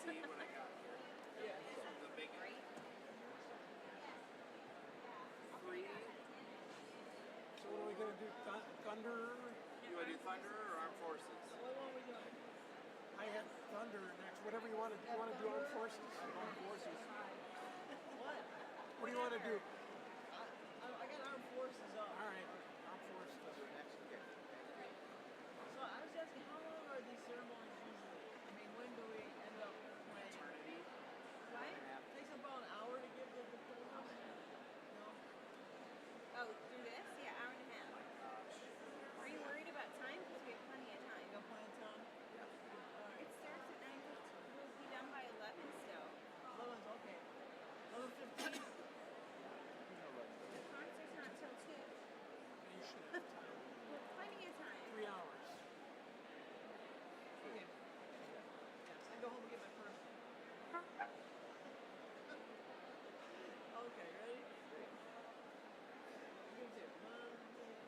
see when I got here. The big three. So what are we going to do? Thunder? You want to do Thunder or Armed Forces? What are we doing? I had Thunder next. Whatever you want to do. You want to do Armed Forces? Armed Forces. What? What do you want to do? I got Armed Forces up. All right. Armed Forces. Next, okay. So I was asking, how long are these ceremonies usually? I mean, when do we end up playing? Eternity. What? It takes about an hour to give the diploma. No? Oh, through this? Yeah, hour and a half. Are you worried about time? Because we have plenty of time. You got plenty of time? It starts at 9:15. We'll be done by 11 still. 11's okay. 11:15. The concert's not till 2. You should have time. We have plenty of time. 3 hours. Okay. Yeah, I go home and get my purse. Okay, ready? Give it to you. 1, 2, 3.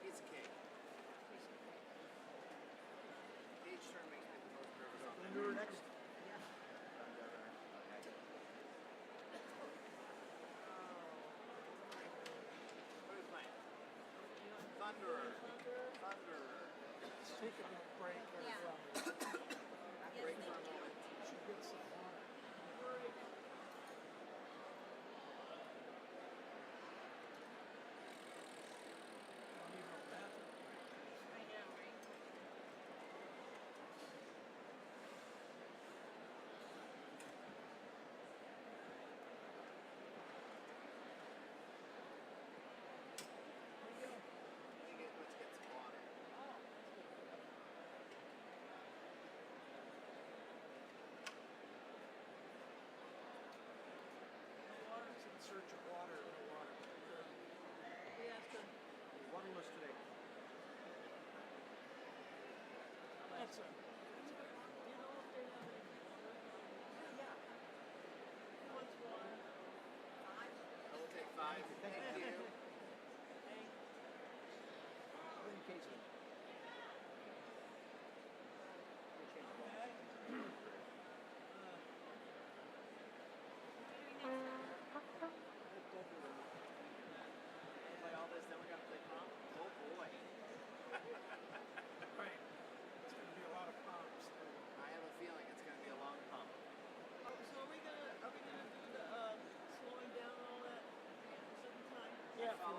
Piece of cake. Each turn makes me the most nervous. Thunder next. What are we playing? Thunderer. Thunderer. Let's take a little break. Yeah. Break for a moment. Should get some water.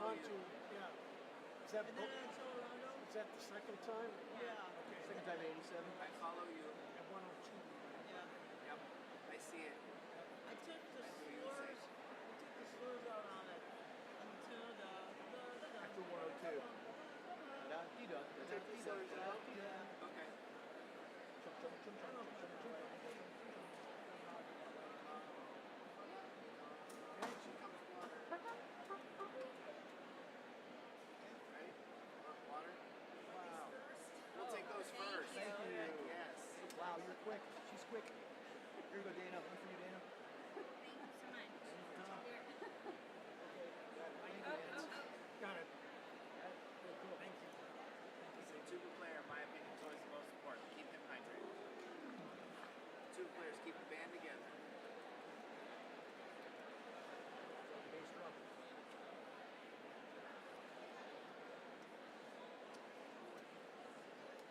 gone to, yeah. Is that, And then in Colorado? is that the second time? Yeah. Okay. Second time 87. I follow you. At 102. Yeah. Yep. I see it. I took the I knew you would say slurs. I took the slurs out on it until the. After 102. Da-da-dee-da, Take the da-da-dee-da, slurs out? da-da-dee-da. Okay. Chum, chum, chum, chum, chum, chum, chum, chum. Okay, here comes water. Ready? Water? Wow. We'll take those Thank first. you. Thank you. Yes. Wow, you're quick. She's quick. Here you go, Dana. One for you, Dana. Thank you so much. Here. I need Oh, your hands. oh, oh. Got it. Very cool. Thank you. Listen, tuba player, in my opinion, is always the most important. Keep him hydrated. Tuba players keep the band together. Bass drum.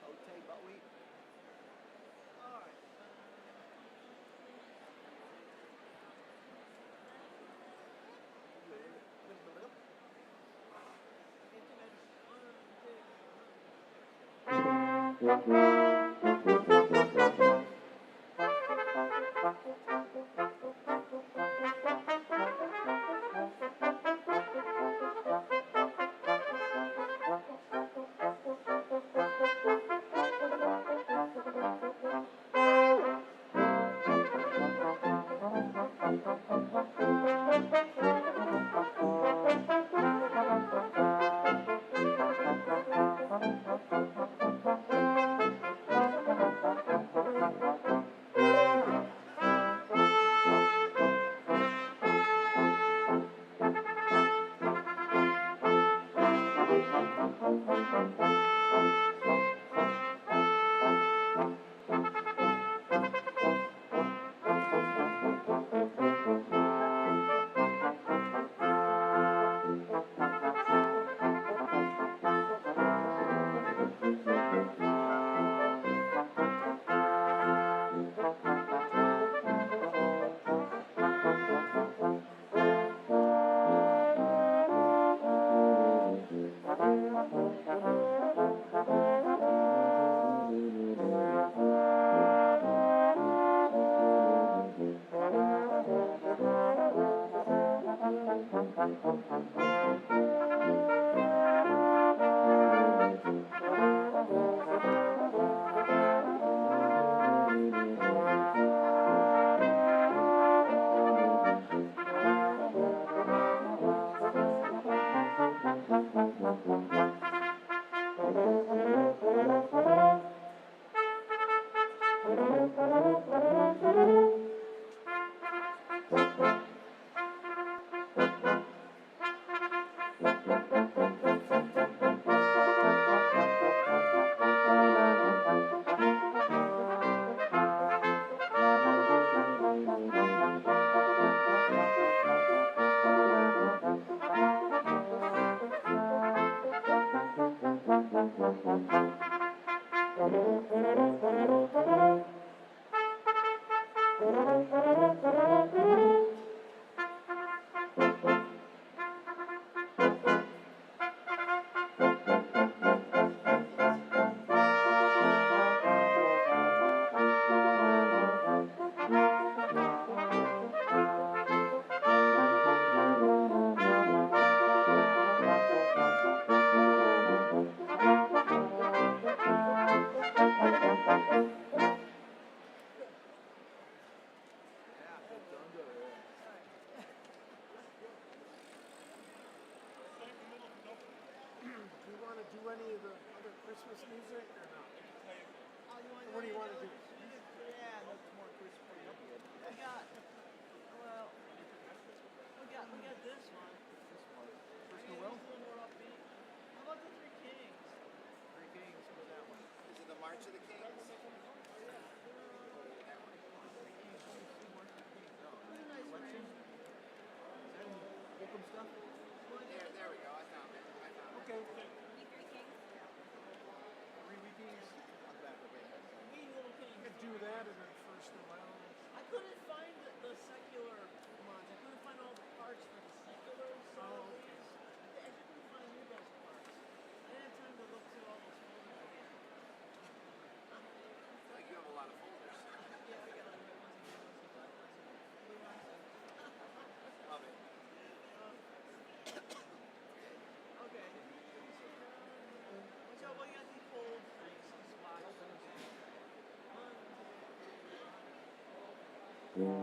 Okay, buckwheat. All right. Do you want to do any of the other Christmas music or not? What do you want to do? Yeah, that's more crispy. We got, well, we got this one. First Yeah, Noel? it's a little more upbeat. How about the Three Kings? Three Kings. Go that one. Is it the March of the Kings? That one. Nice Selection? range. Is that any Holcomb stuff? There we go. I found it. I found it. Okay. You three kings? Three Kings? On the back, okay. We Little You Kings. could do that and then first Noel. I couldn't find the secular ones. I couldn't find all the parts for the secular Oh, okay. songs. Can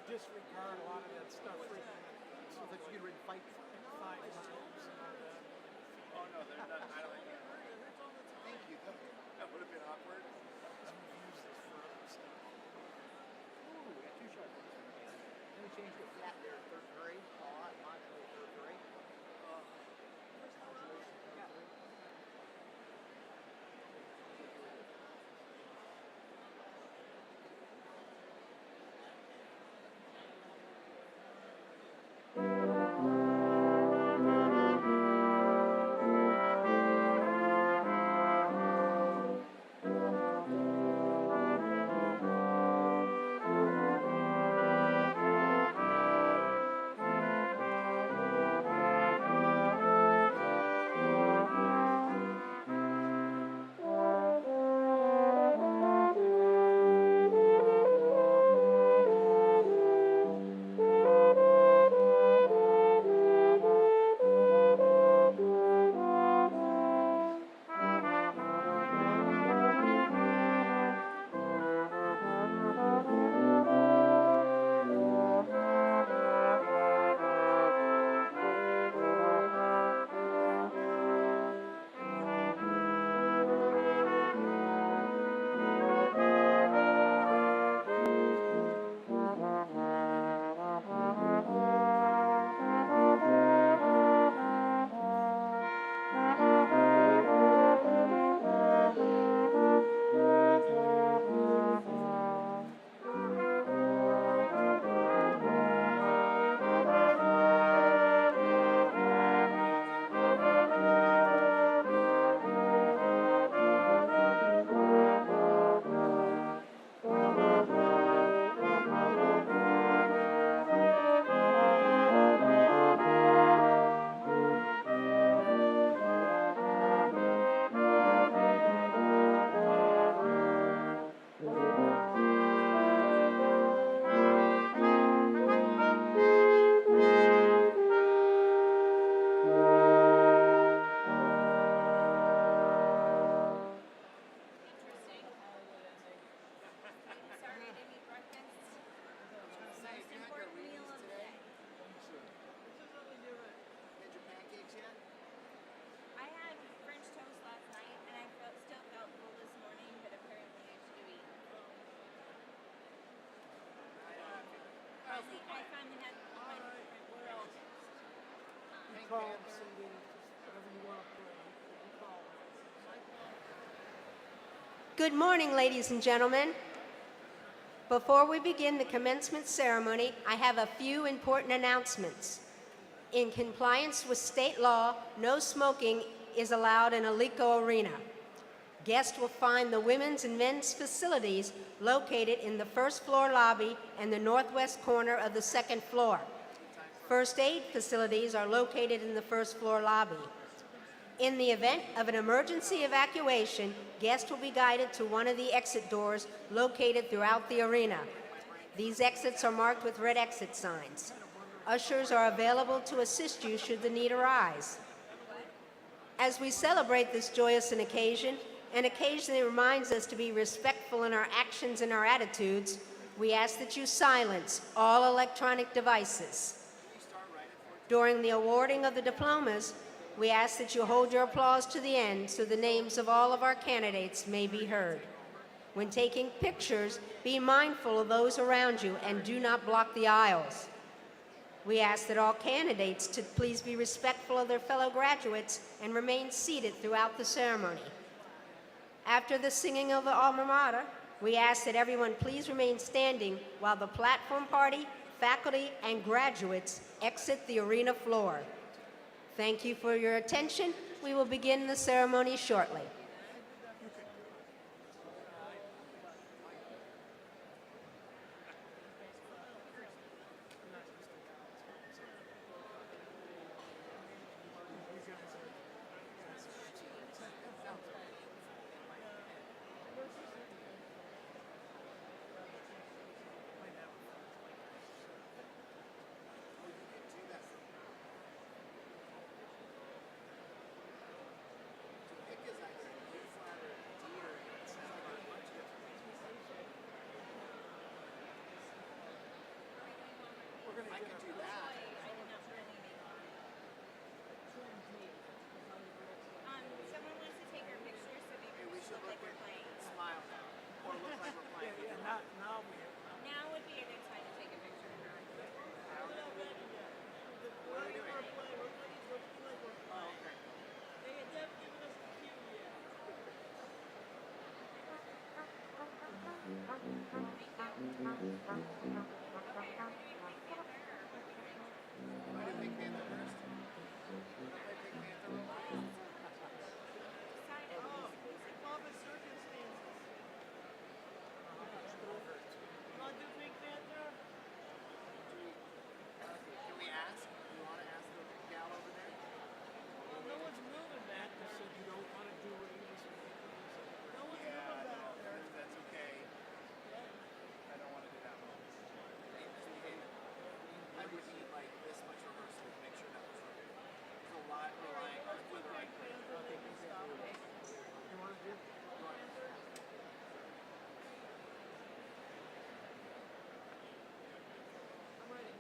disregard a lot of that stuff. So that you could fight 5 times and all that. Oh no, they're not. I don't think Thank you. That would have been awkward. We've used this for other stuff. Ooh, we got 2 shots. Then we changed to flat there, 3rd grade. Oh, I'm on 3rd grade. finally had All right. What else? You call them, Cindy, whatever you want to play. You call them. Good morning, ladies and gentlemen. Before we begin the commencement ceremony, I have a few important announcements. In compliance with state law, no smoking is allowed in Alico Arena. Guests will find the women's and men's facilities located in the first floor lobby and the northwest corner of the second floor. First aid facilities are located in the first floor lobby. In the event of an emergency evacuation, guests will be guided to one of the exit doors located throughout the arena. These exits are marked with red exit signs. Ushers are available to assist you should the need arise. As we celebrate this joyous occasion, and occasionally reminds us to be respectful in our actions and our attitudes, we ask that you silence all electronic devices. During the awarding of the diplomas, we ask that you hold your applause to the end so the names of all of our candidates may be heard. When taking pictures, be mindful of those around you and do not block the aisles. We ask that all candidates to please be respectful of their fellow graduates and remain seated throughout the ceremony. After the singing of the alma mater, we ask that everyone please remain standing while the platform party, faculty, and graduates exit the arena floor. Thank you for your attention. We will begin the ceremony shortly. I could do that. Someone wants to take our picture so we Hey, we should look like look we're playing. smile now. Or look like we're playing. Now we Now would be a good time to take a picture. What are we doing? We're looking like we're Oh, okay. They haven't given us the cue yet. I do Pink Panther first. Wanna play Pink Panther real quick? Oh, Muppet Circumstances. Want to do Pink Panther? Can we ask? Do you want to ask the gal over there? Well, no one's moving back You there. said you don't want to do Rangers. No one's Yeah, moving no, back there. that's okay. I don't want to do that one. I would need like this much rehearsal to make sure that was right. There's a lot relying on whether I Pink can. Panther, they can stop it. You want to do? I'm ready.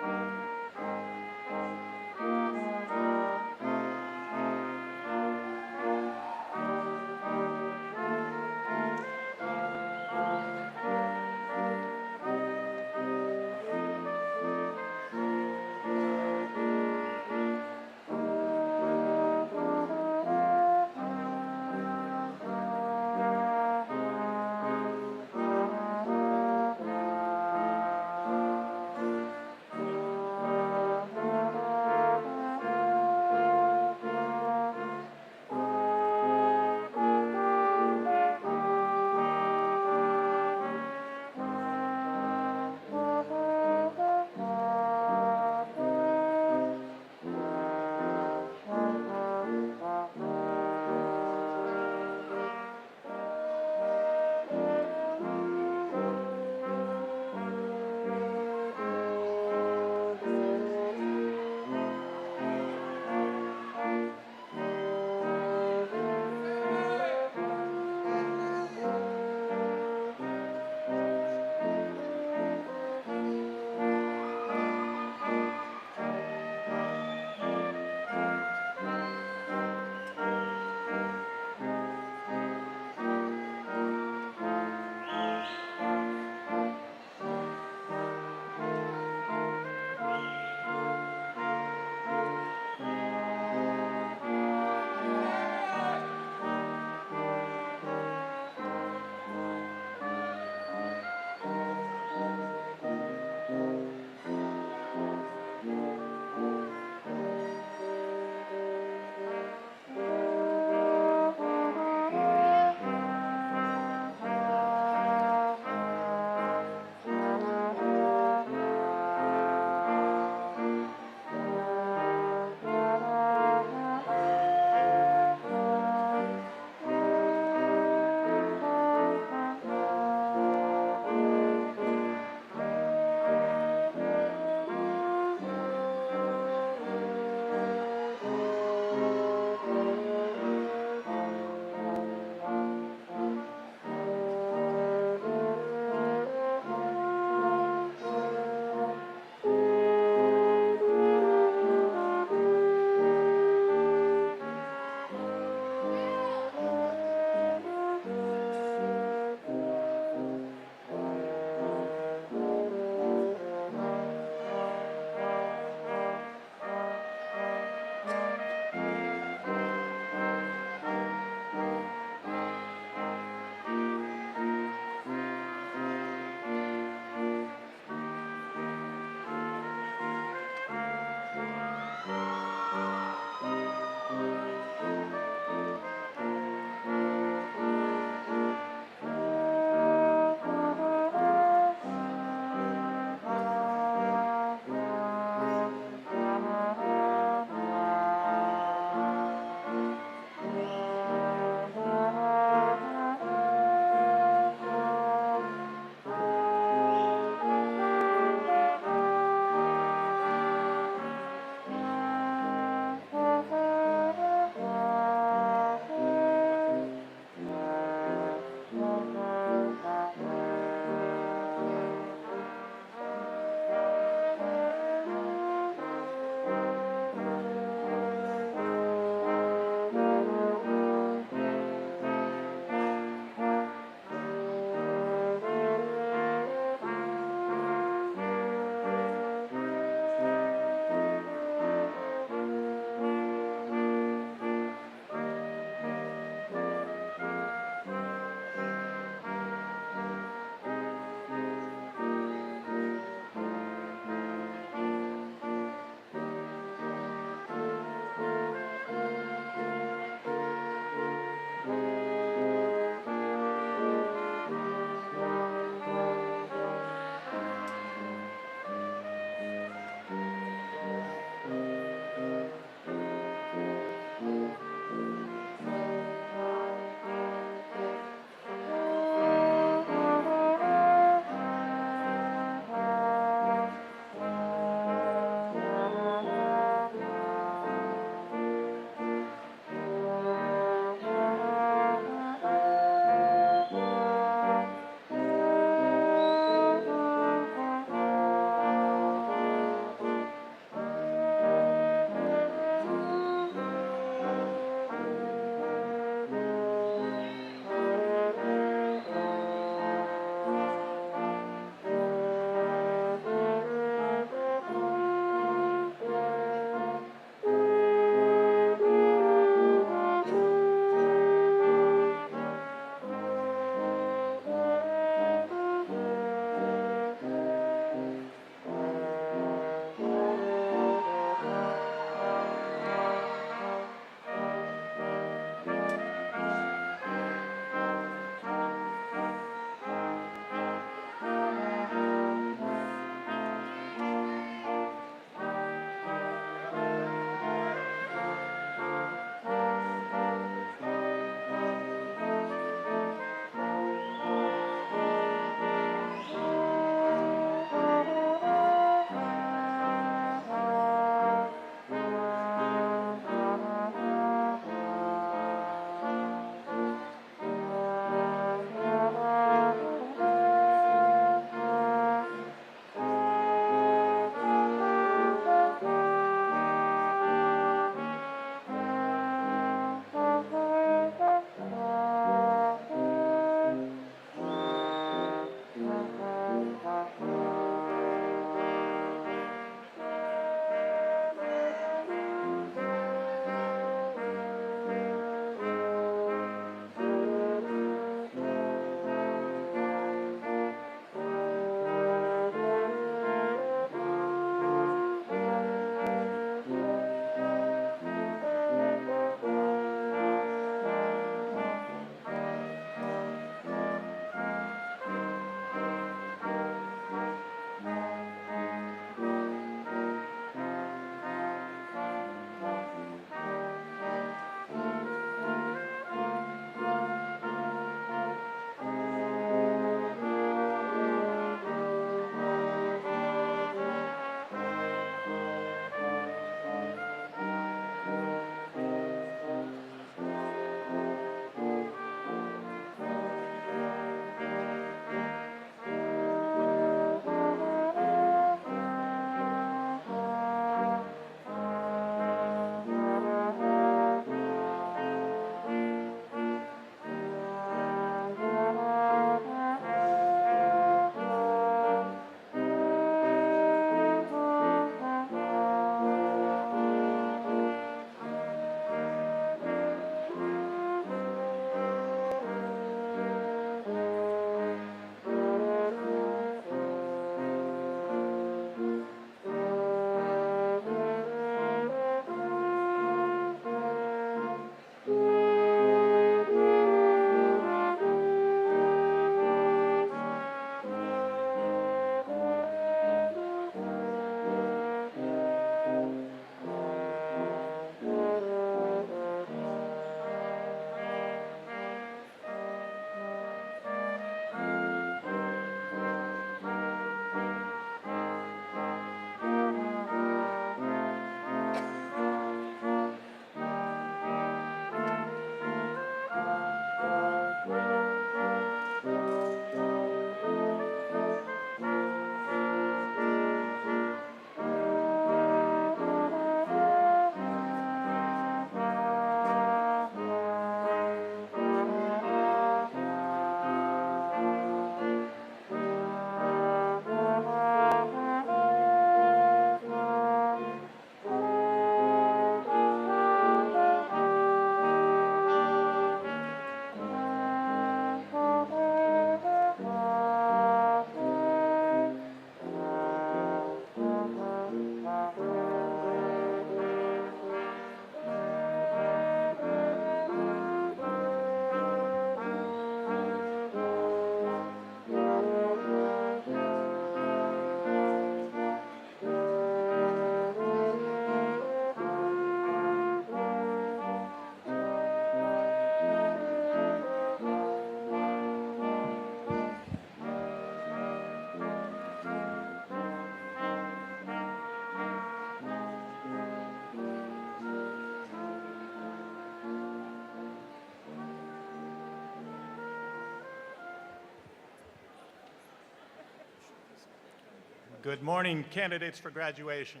Good morning, candidates for graduation.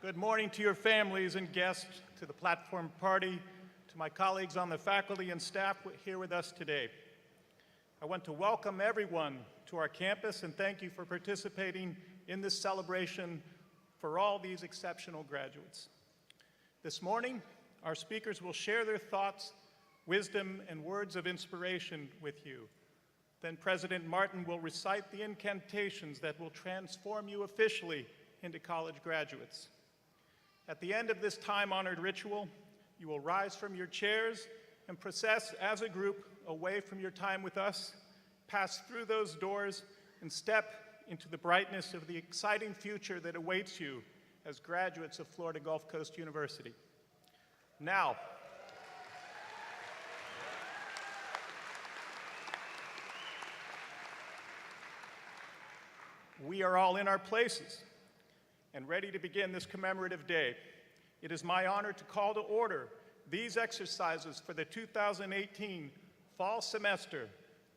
Good morning to your families and guests, to the platform party, to my colleagues on the faculty and staff here with us today. I want to welcome everyone to our campus and thank you for participating in this celebration for all these exceptional graduates. This morning, our speakers will share their thoughts, wisdom, and words of inspiration with you. Then President Martin will recite the incantations that will transform you officially into college graduates. At the end of this time-honored ritual, you will rise from your chairs and process as a group away from your time with us, pass through those doors, and step into the brightness of the exciting future that awaits you as graduates of Florida Gulf Coast University. Now, we are all in our places and ready to begin this commemorative day. It is my honor to call to order these exercises for the 2018 fall semester,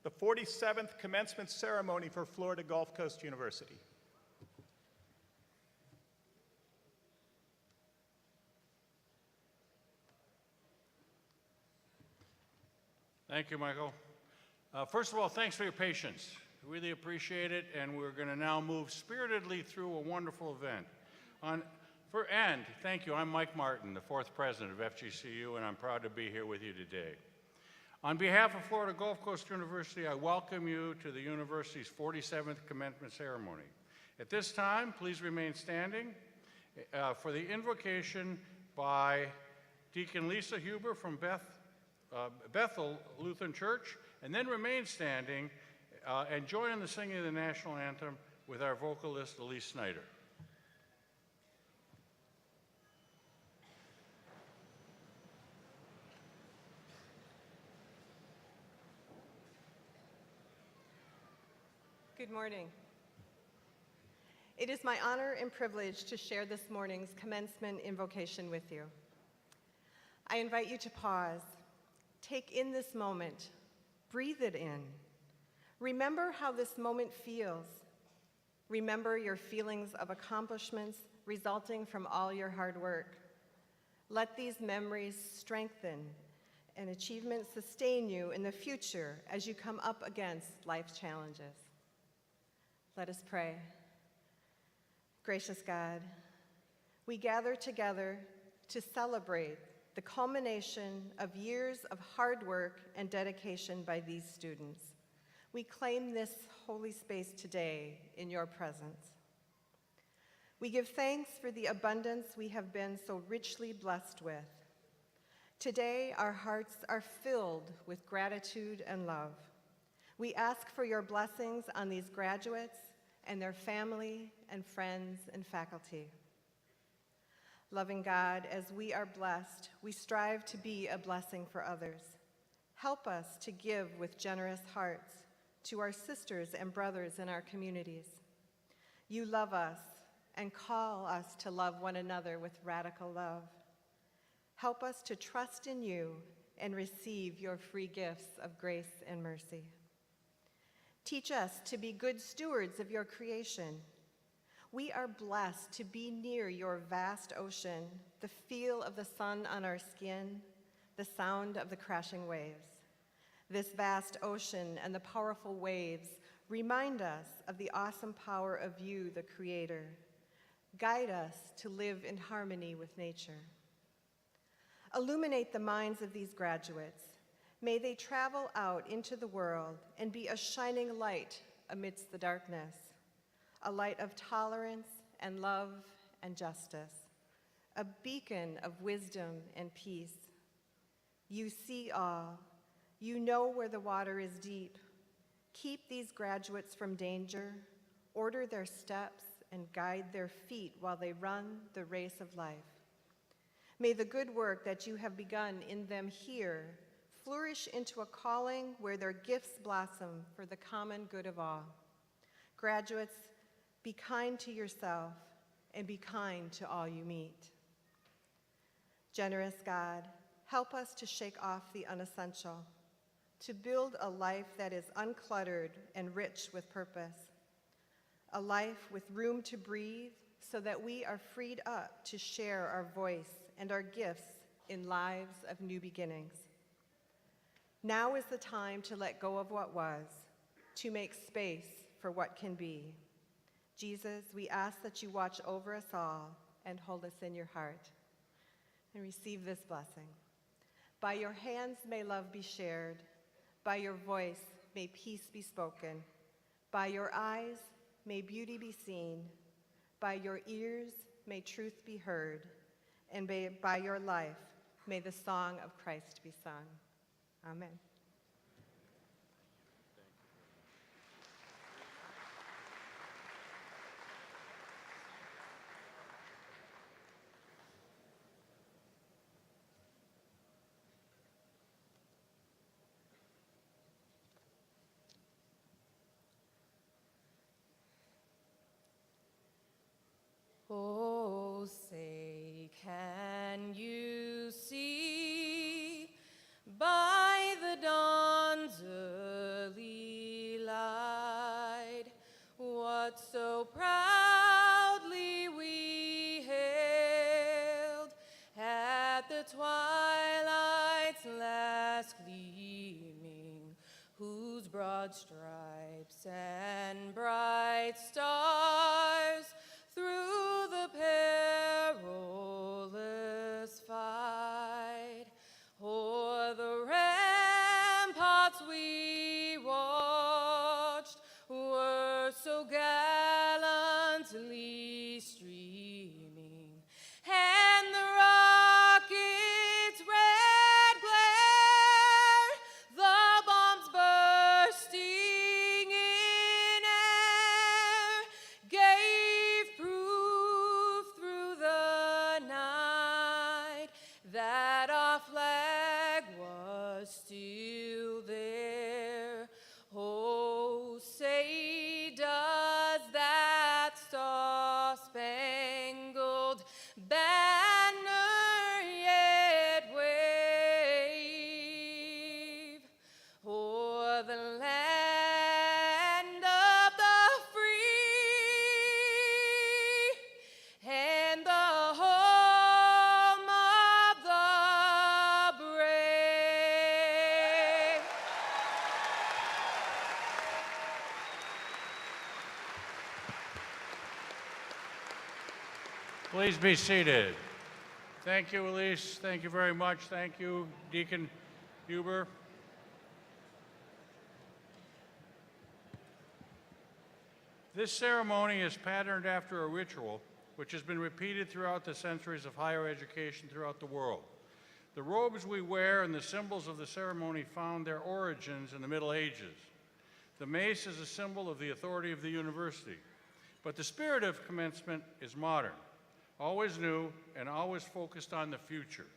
the 47th commencement ceremony for Florida Gulf Coast University. Thank you, Michael. First of all, thanks for your patience. Really appreciate it, and we're going to now move spiritedly through a wonderful event. And thank you, I'm Mike Martin, the fourth president of FGCU, and I'm proud to be here with you today. On behalf of Florida Gulf Coast University, I welcome you to the university's 47th commencement ceremony. At this time, please remain standing for the invocation by Deacon Lisa Huber from Bethel Lutheran Church, and then remain standing and join in the singing of the national anthem with our vocalist, Elise Snyder. Good morning. It is my honor and privilege to share this morning's commencement invocation with you. I invite you to pause, take in this moment, breathe it in. Remember how this moment feels. Remember your feelings of accomplishments resulting from all your hard work. Let these memories strengthen and achievements sustain you in the future as you come up against life's challenges. Let us pray. Gracious God, we gather together to celebrate the culmination of years of hard work and dedication by these students. We claim this holy space today in your presence. We give thanks for the abundance we have been so richly blessed with. Today, our hearts are filled with gratitude and love. We ask for your blessings on these graduates and their family and friends and faculty. Loving God, as we are blessed, we strive to be a blessing for others. Help us to give with generous hearts to our sisters and brothers in our communities. You love us and call us to love one another with radical love. Help us to trust in you and receive your free gifts of grace and mercy. Teach us to be good stewards of your creation. We are blessed to be near your vast ocean, the feel of the sun on our skin, the sound of the crashing waves. This vast ocean and the powerful waves remind us of the awesome power of you, the Creator. Guide us to live in harmony with nature. Illuminate the minds of these graduates. May they travel out into the world and be a shining light amidst the darkness, a light of tolerance and love and justice, a beacon of wisdom and peace. You see all. You know where the water is deep. Keep these graduates from danger, order their steps, and guide their feet while they run the race of life. May the good work that you have begun in them here flourish into a calling where their gifts blossom for the common good of all. Graduates, be kind to yourself and be kind to all you meet. Generous God, help us to shake off the unessential, to build a life that is uncluttered and rich with purpose, a life with room to breathe so that we are freed up to share our voice and our gifts in lives of new beginnings. Now is the time to let go of what was, to make space for what can be. Jesus, we ask that you watch over us all and hold us in your heart. And receive this blessing. By your hands may love be shared. By your voice may peace be spoken. By your eyes may beauty be seen. By your ears may truth be heard. And by your life may the song of Christ be sung. Amen. Oh, say, can you see by the dawn's early light what so proudly we hailed at the twilight's last gleaming, whose broad stripes and bright stars through the perilous fight, o'er the ramparts we watched, were so gallantly streaming, and the rocket's red glare, the bombs bursting in air, gave proof through the night that our flag was still there. Oh, say does that star-spangled banner yet wave o'er the land of the free and the home of the brave? Please be seated. Thank you, Elise. Thank you very much. Thank you, Deacon Huber. This ceremony is patterned after a ritual which has been repeated throughout the centuries of higher education throughout the world. The robes we wear and the symbols of the ceremony found their origins in the Middle Ages. The mace is a symbol of the authority of the university, but the spirit of commencement is modern, always new and always focused on the future.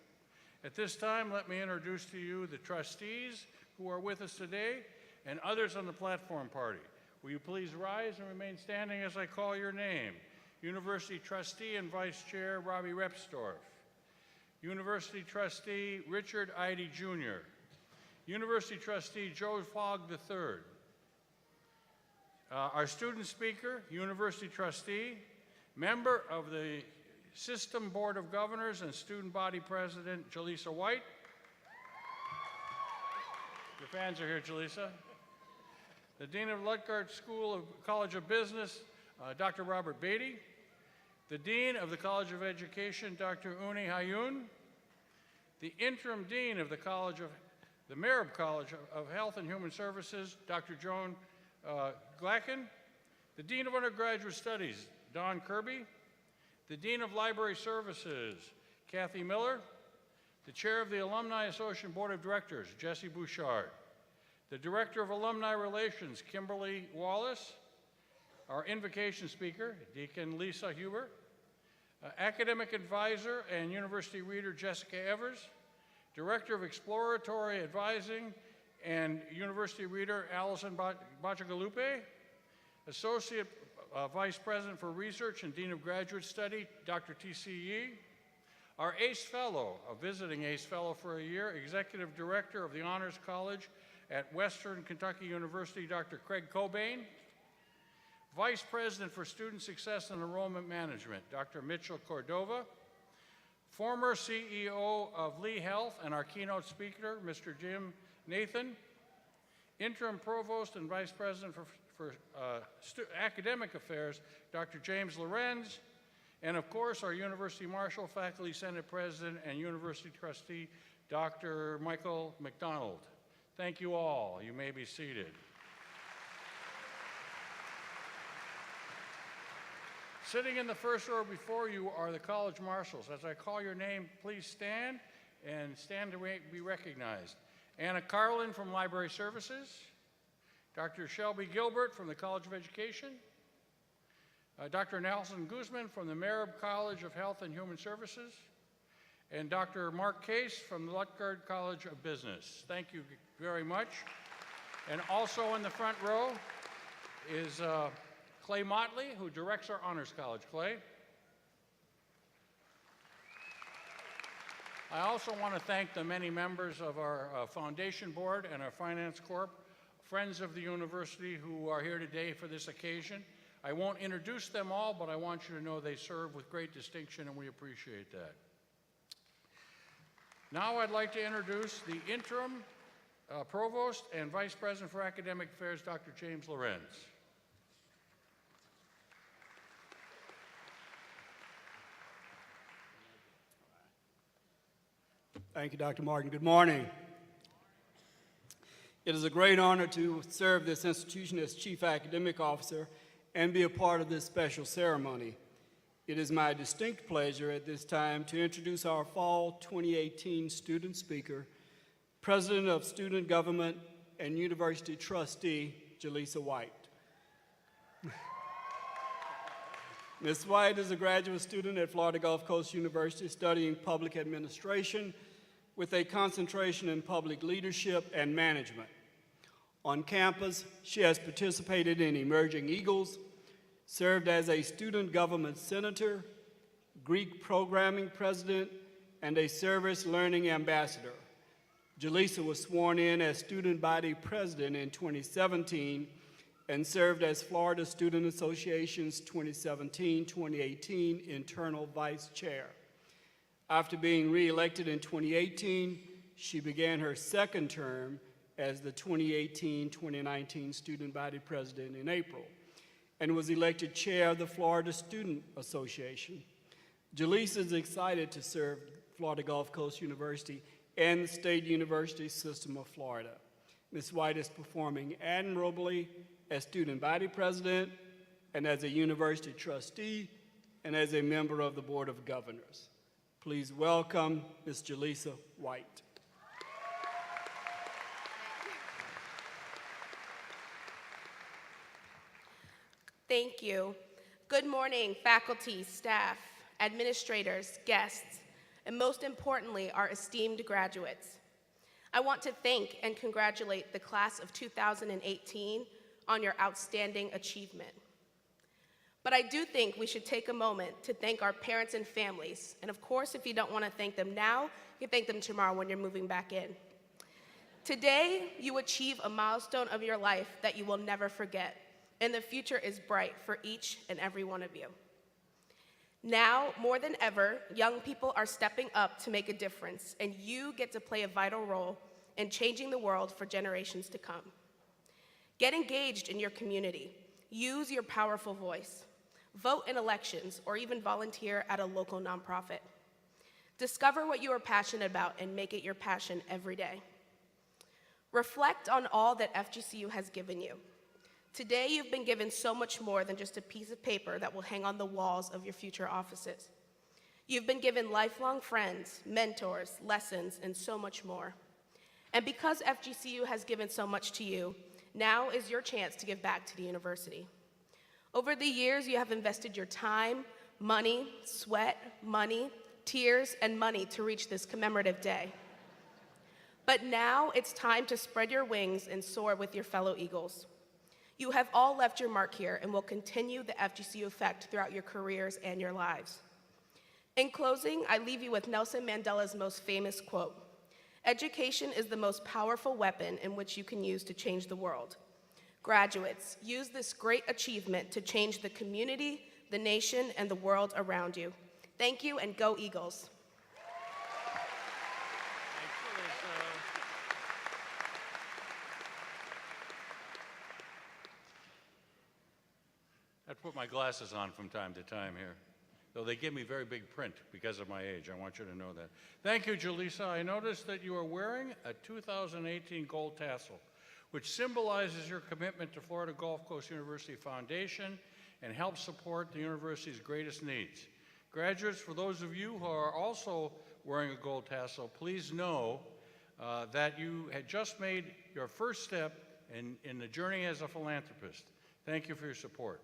At this time, let me introduce to you the trustees who are with us today and others on the platform party. Will you please rise and remain standing as I call your name? University Trustee and Vice Chair Robbie Repsdorf. University Trustee Richard Eide Jr. University Trustee Joe Fogg III. Our student speaker, University Trustee, member of the System Board of Governors and Student Body President, Jaleesa White. Your fans are here, Jaleesa. The Dean of Lutgard College of Business, Dr. Robert Beatty. The Dean of the College of Education, Dr. Uni Hayun. The Interim Dean of the Marib College of Health and Human Services, Dr. Joan Glacken. The Dean of Undergraduate Studies, Don Kirby. The Dean of Library Services, Kathy Miller. The Chair of the Alumni Association Board of Directors, Jesse Bouchard. The Director of Alumni Relations, Kimberly Wallace. Our invocation speaker, Deacon Lisa Huber. Academic Advisor and University Reader, Jessica Evers. Director of Exploratory Advising and University Reader, Allison Bachagalupe. Associate Vice President for Research and Dean of Graduate Study, Dr. T.C. Yee. Our ACE Fellow, a visiting ACE Fellow for a year, Executive Director of the Honors College at Western Kentucky University, Dr. Craig Cobain. Vice President for Student Success and Enrollment Management, Dr. Mitchell Cordova, former CEO of Lee Health and our keynote speaker, Mr. Jim Nathan, Interim Provost and Vice President for Academic Affairs, Dr. James Lorenz, and of course, our University Marshal, Faculty Senate President, and University Trustee, Dr. Michael McDonald. Thank you all. You may be seated. Sitting in the first row before you are the college marshals. As I call your name, please stand and stand to be recognized. Anna Carlin from Library Services, Dr. Shelby Gilbert from the College of Education, Dr. Nelson Guzman from the Merib College of Health and Human Services, and Dr. Mark Case from the Lutgard College of Business. Thank you very much. And also in the front row is Clay Motley, who directs our Honors College. Clay. I also want to thank the many members of our Foundation Board and our Finance Corp, friends of the university who are here today for this occasion. I won't introduce them all, but I want you to know they serve with great distinction, and we appreciate that. Now I'd like to introduce the Interim Provost and Vice President for Academic Affairs, Dr. James Lorenz. Thank you, Dr. Martin. Good morning. It is a great honor to serve this institution as Chief Academic Officer and be a part of this special ceremony. It is my distinct pleasure at this time to introduce our Fall 2018 student speaker, President of Student Government and University Trustee, Jaleesa White. Ms. White is a graduate student at Florida Gulf Coast University studying public administration with a concentration in public leadership and management. On campus, she has participated in Emerging Eagles, served as a student government senator, Greek programming president, and a service learning ambassador. Jaleesa was sworn in as student body president in 2017 and served as Florida Student Association's 2017-2018 internal vice chair. After being re-elected in 2018, she began her second term as the 2018-2019 student body president in April and was elected chair of the Florida Student Association. Jaleesa is excited to serve Florida Gulf Coast University and the State University System of Florida. Ms. White is performing admirably as student body president and as a university trustee and as a member of the Board of Governors. Please welcome Ms. Jaleesa White. Thank you. Good morning, faculty, staff, administrators, guests, and most importantly, our esteemed graduates. I want to thank and congratulate the class of 2018 on your outstanding achievement. But I do think we should take a moment to thank our parents and families. And of course, if you don't want to thank them now, you can thank them tomorrow when you're moving back in. Today, you achieve a milestone of your life that you will never forget, and the future is bright for each and every one of you. Now, more than ever, young people are stepping up to make a difference, and you get to play a vital role in changing the world for generations to come. Get engaged in your community. Use your powerful voice. Vote in elections, or even volunteer at a local nonprofit. Discover what you are passionate about and make it your passion every day. Reflect on all that FGCU has given you. Today, you've been given so much more than just a piece of paper that will hang on the walls of your future offices. You've been given lifelong friends, mentors, lessons, and so much more. And because FGCU has given so much to you, now is your chance to give back to the university. Over the years, you have invested your time, money, sweat, money, tears, and money to reach this commemorative day. But now it's time to spread your wings and soar with your fellow Eagles. You have all left your mark here and will continue the FGCU effect throughout your careers and your lives. In closing, I leave you with Nelson Mandela's most famous quote: "Education is the most powerful weapon in which you can use to change the world." Graduates, use this great achievement to change the community, the nation, and the world around you. Thank you, and go Eagles. I put my glasses on from time to time here, though they give me very big print because of my age. I want you to know that. Thank you, Jaleesa. I noticed that you are wearing a 2018 gold tassel, which symbolizes your commitment to Florida Gulf Coast University Foundation and helps support the university's greatest needs. Graduates, for those of you who are also wearing a gold tassel, please know that you had just made your first step in the journey as a philanthropist. Thank you for your support.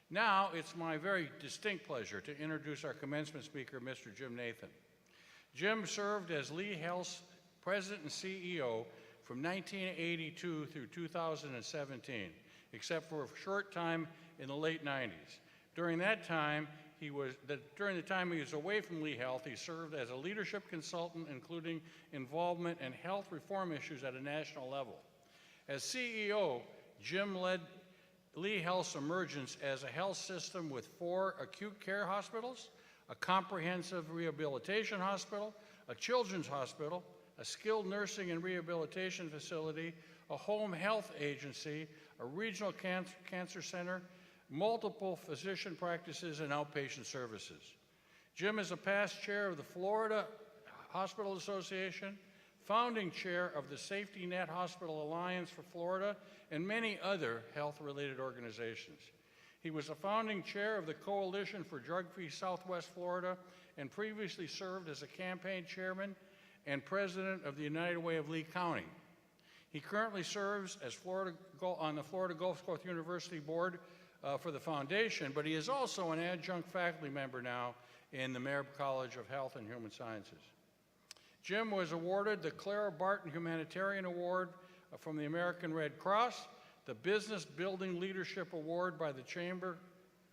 Now, it's my very distinct pleasure to introduce our commencement speaker, Mr. Jim Nathan. Jim served as Lee Health's president and CEO from 1982 through 2017, except for a short time in the late 90s. During the time he was away from Lee Health, he served as a leadership consultant, including involvement in health reform issues at a national level. As CEO, Jim led Lee Health's emergence as a health system with 4 acute care hospitals, a comprehensive rehabilitation hospital, a children's hospital, a skilled nursing and rehabilitation facility, a home health agency, a regional cancer center, multiple physician practices, and outpatient services. Jim is a past chair of the Florida Hospital Association, founding chair of the Safety Net Hospital Alliance for Florida, and many other health-related organizations. He was a founding chair of the Coalition for Drug-Free Southwest Florida and previously served as a campaign chairman and president of the United Way of Lee County. He currently serves as on the Florida Gulf Coast University Board for the foundation, but he is also an adjunct faculty member now in the Mayer College of Health and Human Sciences. Jim was awarded the Clara Barton Humanitarian Award from the American Red Cross, the Business Building Leadership Award by the Chamber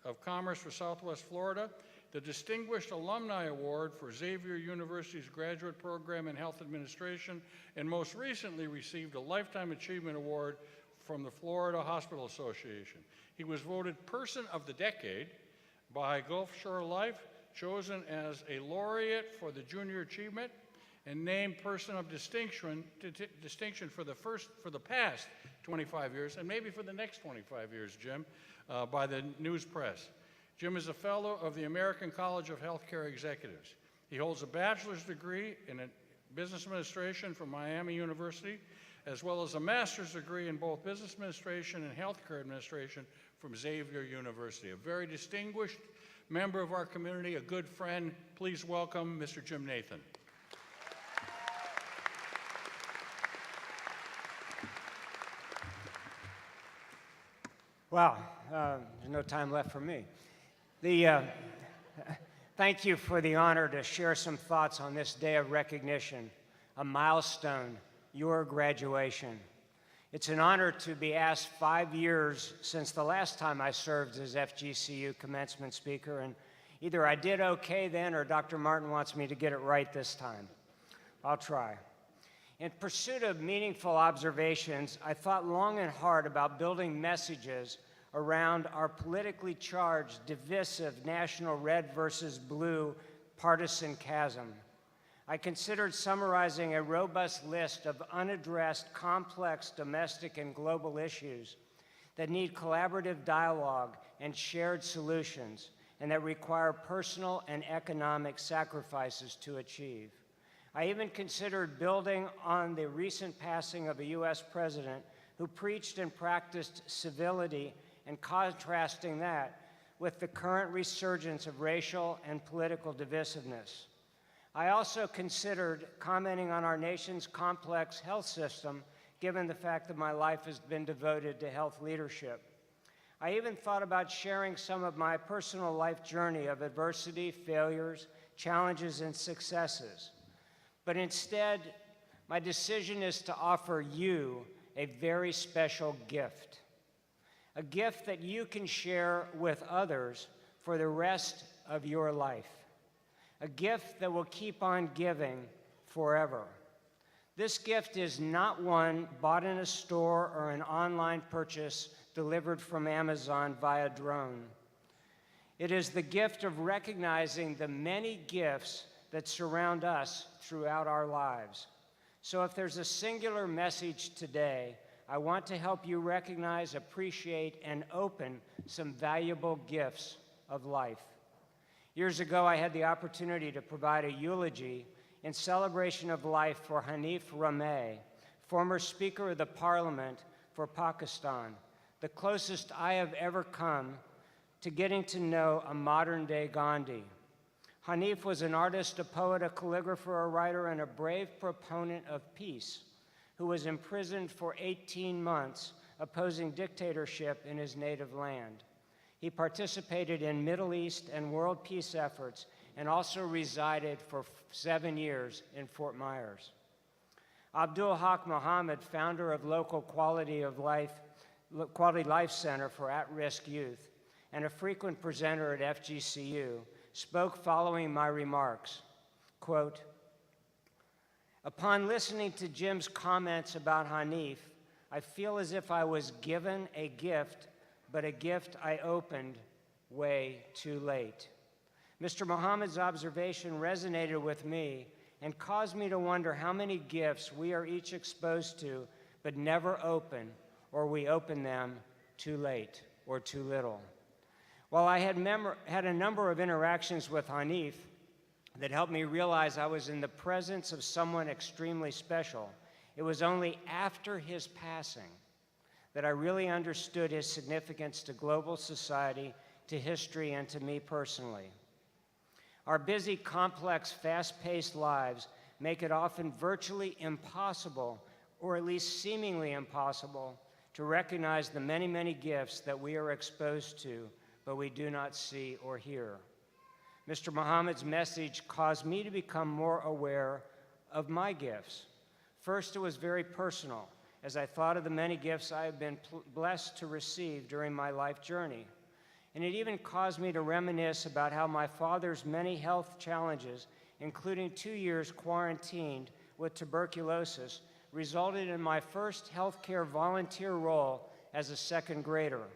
of Commerce for Southwest Florida, the Distinguished Alumni Award for Xavier University's Graduate Program in Health Administration, and most recently received a Lifetime Achievement Award from the Florida Hospital Association. He was voted Person of the Decade by Gulf Shore Life, chosen as a laureate for the Junior Achievement, and named Person of Distinction for the past 25 years, and maybe for the next 25 years, Jim, by the News Press. Jim is a fellow of the American College of Healthcare Executives. He holds a bachelor's degree in business administration from Miami University, as well as a master's degree in both business administration and healthcare administration from Xavier University. A very distinguished member of our community, a good friend. Please welcome Mr. Jim Nathan. Wow, there's no time left for me. Thank you for the honor to share some thoughts on this day of recognition, a milestone, your graduation. It's an honor to be asked 5 years since the last time I served as FGCU commencement speaker, and either I did okay then or Dr. Martin wants me to get it right this time. I'll try. In pursuit of meaningful observations, I thought long and hard about building messages around our politically charged, divisive national red versus blue partisan chasm. I considered summarizing a robust list of unaddressed, complex domestic and global issues that need collaborative dialogue and shared solutions, and that require personal and economic sacrifices to achieve. I even considered building on the recent passing of a U.S. president who preached and practiced civility and contrasting that with the current resurgence of racial and political divisiveness. I also considered commenting on our nation's complex health system, given the fact that my life has been devoted to health leadership. I even thought about sharing some of my personal life journey of adversity, failures, challenges, and successes. But instead, my decision is to offer you a very special gift, a gift that you can share with others for the rest of your life, a gift that will keep on giving forever. This gift is not one bought in a store or an online purchase delivered from Amazon via drone. It is the gift of recognizing the many gifts that surround us throughout our lives. So if there's a singular message today, I want to help you recognize, appreciate, and open some valuable gifts of life. Years ago, I had the opportunity to provide a eulogy in celebration of life for Hanif Rameh, former Speaker of the Parliament for Pakistan, the closest I have ever come to getting to know a modern-day Gandhi. Hanif was an artist, a poet, a calligrapher, a writer, and a brave proponent of peace who was imprisoned for 18 months opposing dictatorship in his native land. He participated in Middle East and world peace efforts and also resided for 7 years in Fort Myers. Abdul Haq Muhammad, founder of local Quality Life Center for at-risk youth and a frequent presenter at FGCU, spoke following my remarks, quote, "Upon listening to Jim's comments about Hanif, I feel as if I was given a gift, but a gift I opened way too late." Mr. Muhammad's observation resonated with me and caused me to wonder how many gifts we are each exposed to but never open, or we open them too late or too little. While I had a number of interactions with Hanif that helped me realize I was in the presence of someone extremely special, it was only after his passing that I really understood his significance to global society, to history, and to me personally. Our busy, complex, fast-paced lives make it often virtually impossible, or at least seemingly impossible, to recognize the many, many gifts that we are exposed to, but we do not see or hear. Mr. Muhammad's message caused me to become more aware of my gifts. First, it was very personal, as I thought of the many gifts I have been blessed to receive during my life journey. And it even caused me to reminisce about how my father's many health challenges, including 2 years quarantined with tuberculosis, resulted in my first healthcare volunteer role as a second grader,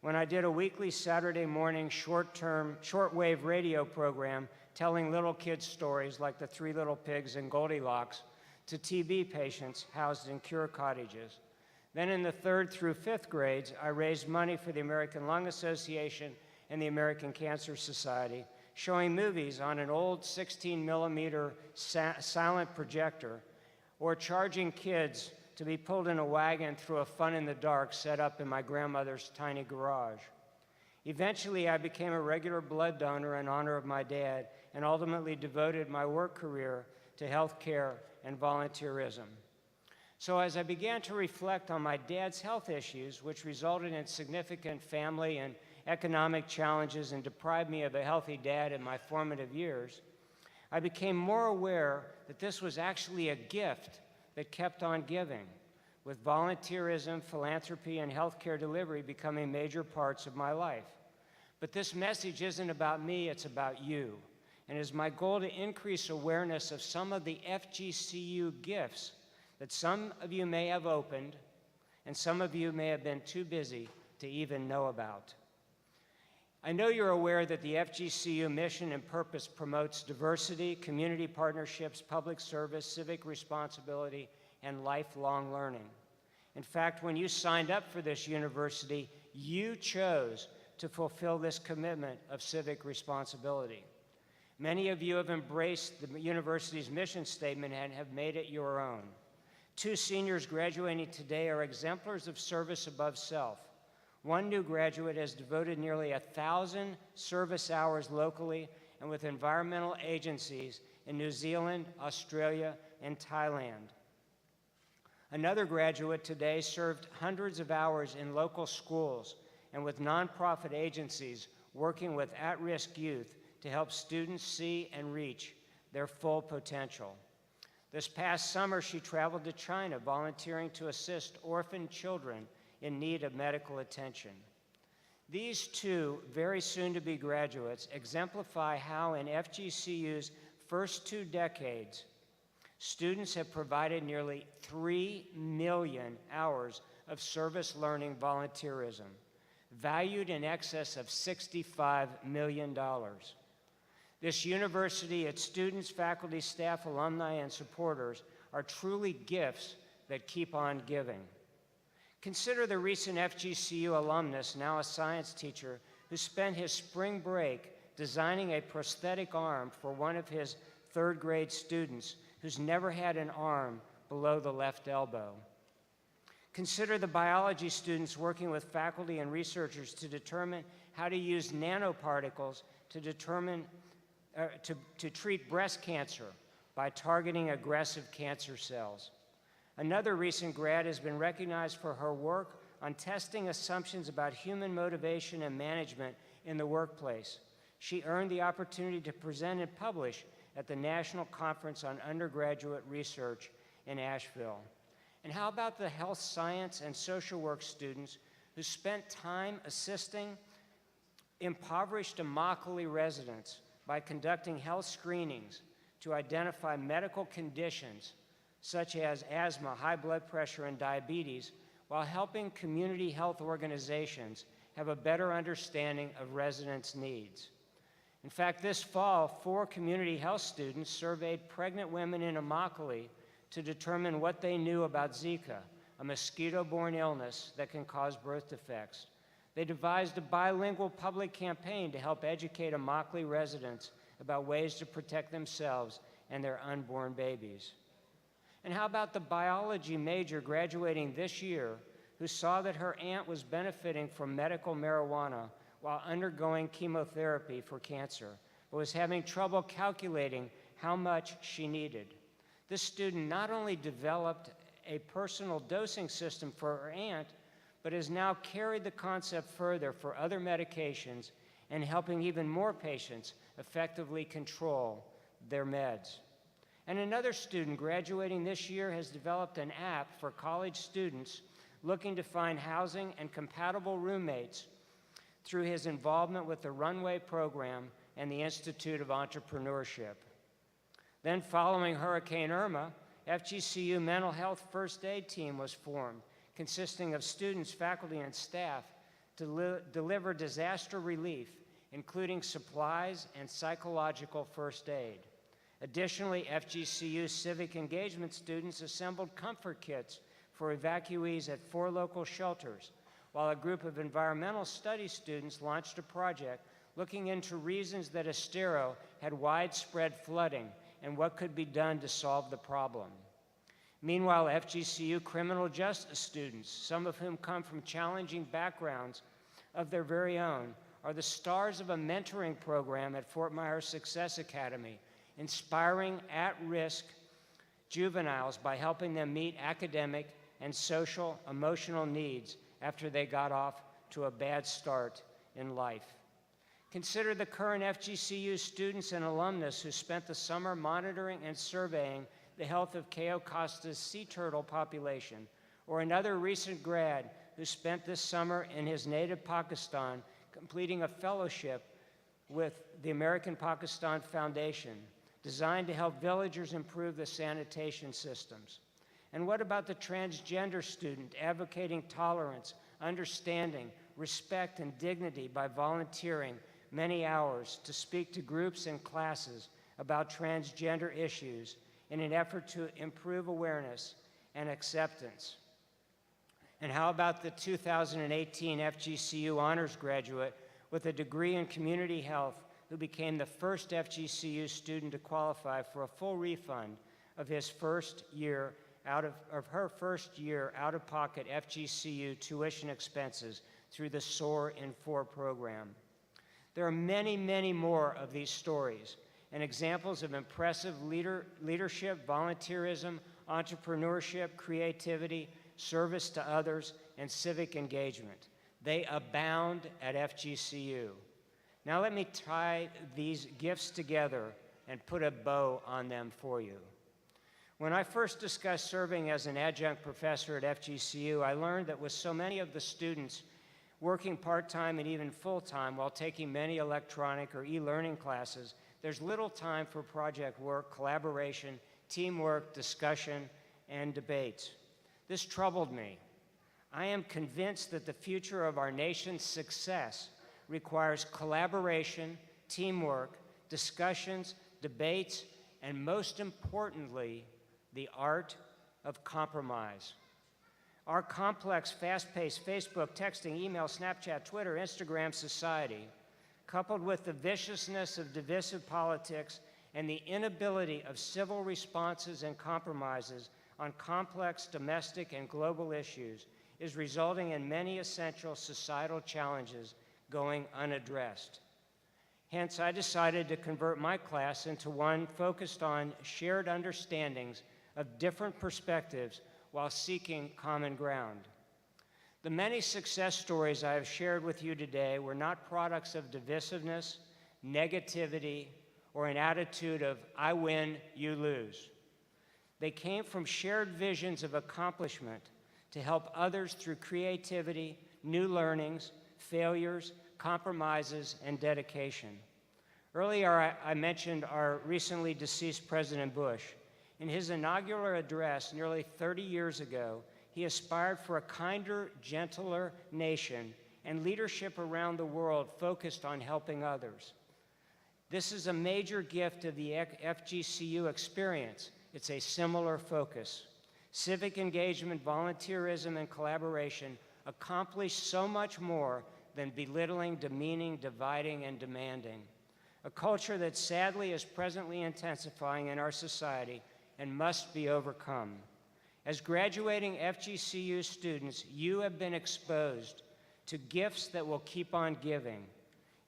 when I did a weekly Saturday morning shortwave radio program telling little kids stories like the Three Little Pigs and Goldilocks to TB patients housed in cure cottages. Then in the 3rd through 5th grades, I raised money for the American Lung Association and the American Cancer Society, showing movies on an old 16mm silent projector, or charging kids to be pulled in a wagon through a fun in the dark set up in my grandmother's tiny garage. Eventually, I became a regular blood donor in honor of my dad and ultimately devoted my work career to health care and volunteerism. So as I began to reflect on my dad's health issues, which resulted in significant family and economic challenges and deprived me of a healthy dad in my formative years, I became more aware that this was actually a gift that kept on giving, with volunteerism, philanthropy, and healthcare delivery becoming major parts of my life. But this message isn't about me, it's about you. And it is my goal to increase awareness of some of the FGCU gifts that some of you may have opened and some of you may have been too busy to even know about. I know you're aware that the FGCU mission and purpose promotes diversity, community partnerships, public service, civic responsibility, and lifelong learning. In fact, when you signed up for this university, you chose to fulfill this commitment of civic responsibility. Many of you have embraced the university's mission statement and have made it your own. 2 seniors graduating today are exemplars of service above self. One new graduate has devoted nearly 1,000 service hours locally and with environmental agencies in New Zealand, Australia, and Thailand. Another graduate today served hundreds of hours in local schools and with nonprofit agencies working with at-risk youth to help students see and reach their full potential. This past summer, she traveled to China, volunteering to assist orphan children in need of medical attention. These 2 very soon-to-be graduates exemplify how in FGCU's first 2 decades, Students have provided nearly 3 million hours of service learning volunteerism, valued in excess of $65 million. This university, its students, faculty, staff, alumni, and supporters are truly gifts that keep on giving. Consider the recent FGCU alumnus, now a science teacher, who spent his spring break designing a prosthetic arm for one of his third-grade students who's never had an arm below the left elbow. Consider the biology students working with faculty and researchers to determine how to use nanoparticles to treat breast cancer by targeting aggressive cancer cells. Another recent grad has been recognized for her work on testing assumptions about human motivation and management in the workplace. She earned the opportunity to present and publish at the National Conference on Undergraduate Research in Asheville. And how about the health science and social work students who spent time assisting impoverished Immokalee residents by conducting health screenings to identify medical conditions such as asthma, high blood pressure, and diabetes, while helping community health organizations have a better understanding of residents' needs. In fact, this fall, 4 community health students surveyed pregnant women in Immokalee to determine what they knew about Zika, a mosquito-borne illness that can cause birth defects. They devised a bilingual public campaign to help educate Immokalee residents about ways to protect themselves and their unborn babies. And how about the biology major graduating this year who saw that her aunt was benefiting from medical marijuana while undergoing chemotherapy for cancer, but was having trouble calculating how much she needed? This student not only developed a personal dosing system for her aunt, but has now carried the concept further for other medications and helping even more patients effectively control their meds. And another student graduating this year has developed an app for college students looking to find housing and compatible roommates through his involvement with the Runway program and the Institute of Entrepreneurship. Then, following Hurricane Irma, FGCU Mental Health First Aid Team was formed, consisting of students, faculty, and staff to deliver disaster relief, including supplies and psychological first aid. Additionally, FGCU civic engagement students assembled comfort kits for evacuees at 4 local shelters, while a group of environmental studies students launched a project looking into reasons that Estero had widespread flooding and what could be done to solve the problem. Meanwhile, FGCU criminal justice students, some of whom come from challenging backgrounds of their very own, are the stars of a mentoring program at Fort Myers Success Academy, inspiring at-risk juveniles by helping them meet academic and social, emotional needs after they got off to a bad start in life. Consider the current FGCU students and alumnus who spent the summer monitoring and surveying the health of Cayo Costa's sea turtle population, or another recent grad who spent this summer in his native Pakistan completing a fellowship with the American Pakistan Foundation, designed to help villagers improve the sanitation systems. And what about the transgender student advocating tolerance, understanding, respect, and dignity by volunteering many hours to speak to groups and classes about transgender issues in an effort to improve awareness and acceptance? And how about the 2018 FGCU honors graduate with a degree in community health who became the first FGCU student to qualify for a full refund of his first year her first year out-of-pocket FGCU tuition expenses through the SOAR in 4 program? There are many, many more of these stories and examples of impressive leadership, volunteerism, entrepreneurship, creativity, service to others, and civic engagement. They abound at FGCU. Now let me tie these gifts together and put a bow on them for you. When I first discussed serving as an adjunct professor at FGCU, I learned that with so many of the students working part-time and even full-time while taking many electronic or e-learning classes, there's little time for project work, collaboration, teamwork, discussion, and debate. This troubled me. I am convinced that the future of our nation's success requires collaboration, teamwork, discussions, debates, and most importantly, the art of compromise. Our complex, fast-paced Facebook, texting, email, Snapchat, Twitter, Instagram society, coupled with the viciousness of divisive politics and the inability of civil responses and compromises on complex domestic and global issues, is resulting in many essential societal challenges going unaddressed. Hence, I decided to convert my class into one focused on shared understandings of different perspectives while seeking common ground. The many success stories I have shared with you today were not products of divisiveness, negativity, or an attitude of I win, you lose. They came from shared visions of accomplishment to help others through creativity, new learnings, failures, compromises, and dedication. Earlier, I mentioned our recently deceased President Bush. In his inaugural address nearly 30 years ago, he aspired for a kinder, gentler nation and leadership around the world focused on helping others. This is a major gift of the FGCU experience. It's a similar focus. Civic engagement, volunteerism, and collaboration accomplish so much more than belittling, demeaning, dividing, and demanding. A culture that sadly is presently intensifying in our society and must be overcome. As graduating FGCU students, you have been exposed to gifts that will keep on giving.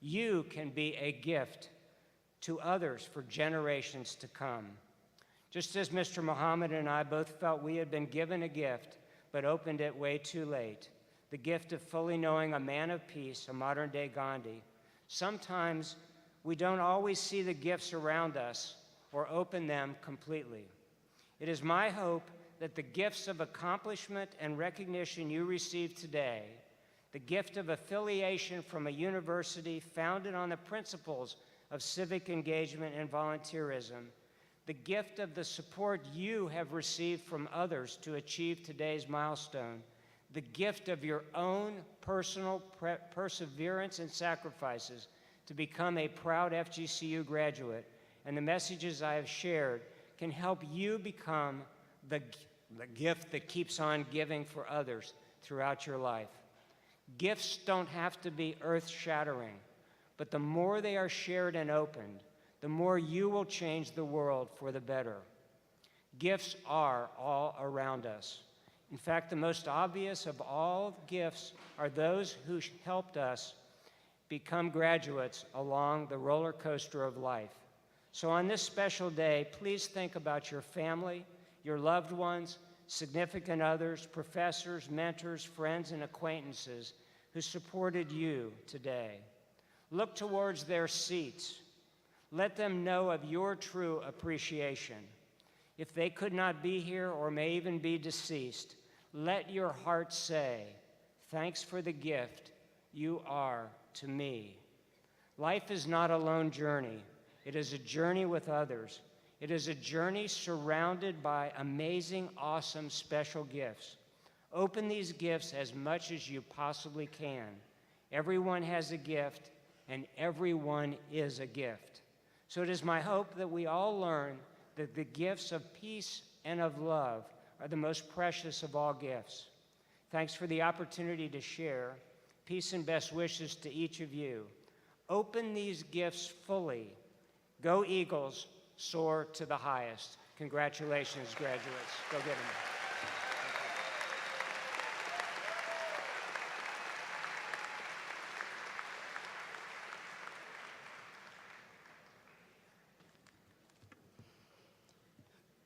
You can be a gift to others for generations to come. Just as Mr. Muhammad and I both felt we had been given a gift, but opened it way too late, the gift of fully knowing a man of peace, a modern-day Gandhi, sometimes we don't always see the gifts around us or open them completely. It is my hope that the gifts of accomplishment and recognition you receive today, the gift of affiliation from a university founded on the principles of civic engagement and volunteerism, the gift of the support you have received from others to achieve today's milestone, the gift of your own personal perseverance and sacrifices to become a proud FGCU graduate, and the messages I have shared can help you become the gift that keeps on giving for others throughout your life. Gifts don't have to be earth-shattering, but the more they are shared and opened, the more you will change the world for the better. Gifts are all around us. In fact, the most obvious of all gifts are those who helped us become graduates along the roller coaster of life. So on this special day, please think about your family, your loved ones, significant others, professors, mentors, friends, and acquaintances who supported you today. Look towards their seats. Let them know of your true appreciation. If they could not be here or may even be deceased, let your heart say, thanks for the gift you are to me. Life is not a lone journey. It is a journey with others. It is a journey surrounded by amazing, awesome, special gifts. Open these gifts as much as you possibly can. Everyone has a gift, and everyone is a gift. So it is my hope that we all learn that the gifts of peace and of love are the most precious of all gifts. Thanks for the opportunity to share. Peace and best wishes to each of you. Open these gifts fully. Go Eagles, soar to the highest. Congratulations, graduates. Go get them.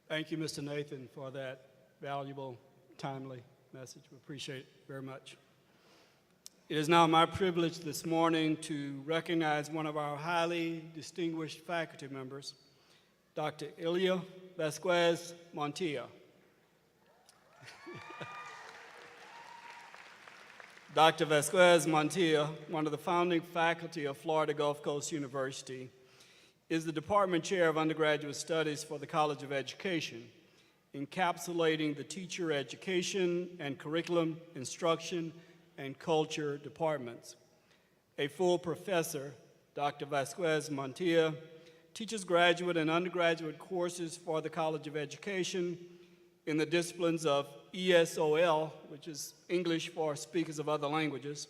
Thank you, Mr. Nathan, for that valuable, timely message. We appreciate it very much. It is now my privilege this morning to recognize one of our highly distinguished faculty members, Dr. Ilya Vasquez Montilla. Dr. Vasquez Montilla, one of the founding faculty of Florida Gulf Coast University, is the Department Chair of Undergraduate Studies for the College of Education, encapsulating the teacher education and curriculum, instruction, and culture departments. A full professor, Dr. Vasquez Montilla, teaches graduate and undergraduate courses for the College of Education in the disciplines of ESOL, which is English for Speakers of Other Languages,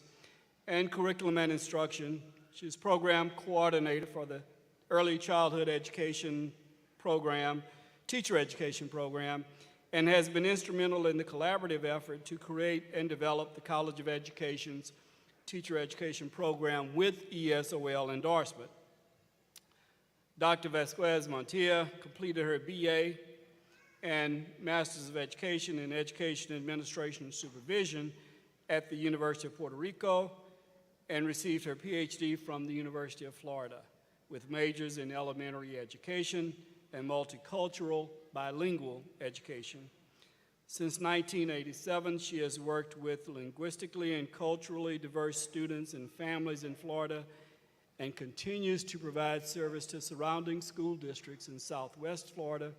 and curriculum and instruction. She's program coordinator for the Early Childhood Education Program, Teacher Education Program, and has been instrumental in the collaborative effort to create and develop the College of Education's Teacher Education Program with ESOL endorsement. Dr. Vasquez Montilla completed her BA and Masters of Education in Education Administration and Supervision at the University of Puerto Rico and received her PhD from the University of Florida, with majors in elementary education and multicultural bilingual education. Since 1987, she has worked with linguistically and culturally diverse students and families in Florida and continues to provide service to surrounding school districts in Southwest Florida,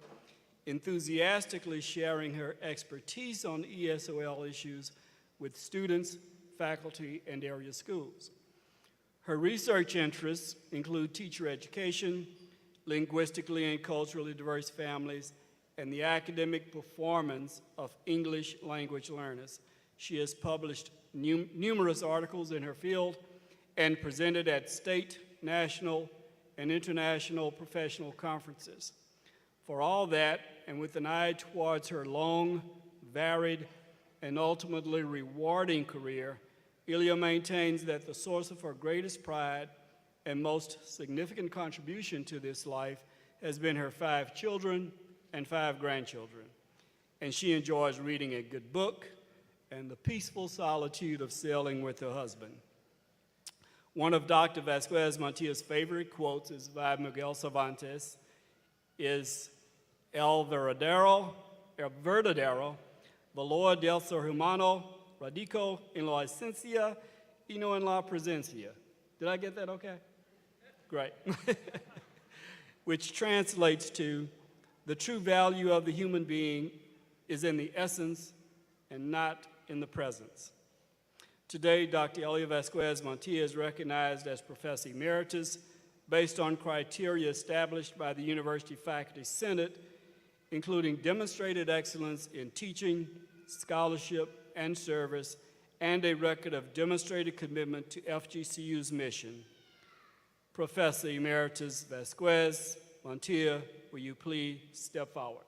enthusiastically sharing her expertise on ESOL issues with students, faculty, and area schools. Her research interests include teacher education, linguistically and culturally diverse families, and the academic performance of English language learners. She has published numerous articles in her field and presented at state, national, and international professional conferences. For all that, and with an eye towards her long, varied, and ultimately rewarding career, Ilia maintains that the source of her greatest pride and most significant contribution to this life has been her 5 children and 5 grandchildren. And she enjoys reading a good book and the peaceful solitude of sailing with her husband. One of Dr. Vasquez Montilla's favorite quotes is by Miguel Cervantes, is El verdadero valor del ser humano radico en la esencia y no en la presencia. Did I get that okay? Great. Which translates to, the true value of the human being is in the essence and not in the presence. Today, Dr. Ilia Vasquez Montilla is recognized as Professor Emeritus based on criteria established by the University Faculty Senate, including demonstrated excellence in teaching, scholarship, and service, and a record of demonstrated commitment to FGCU's mission. Professor Emeritus Vasquez Montilla, will you please step forward?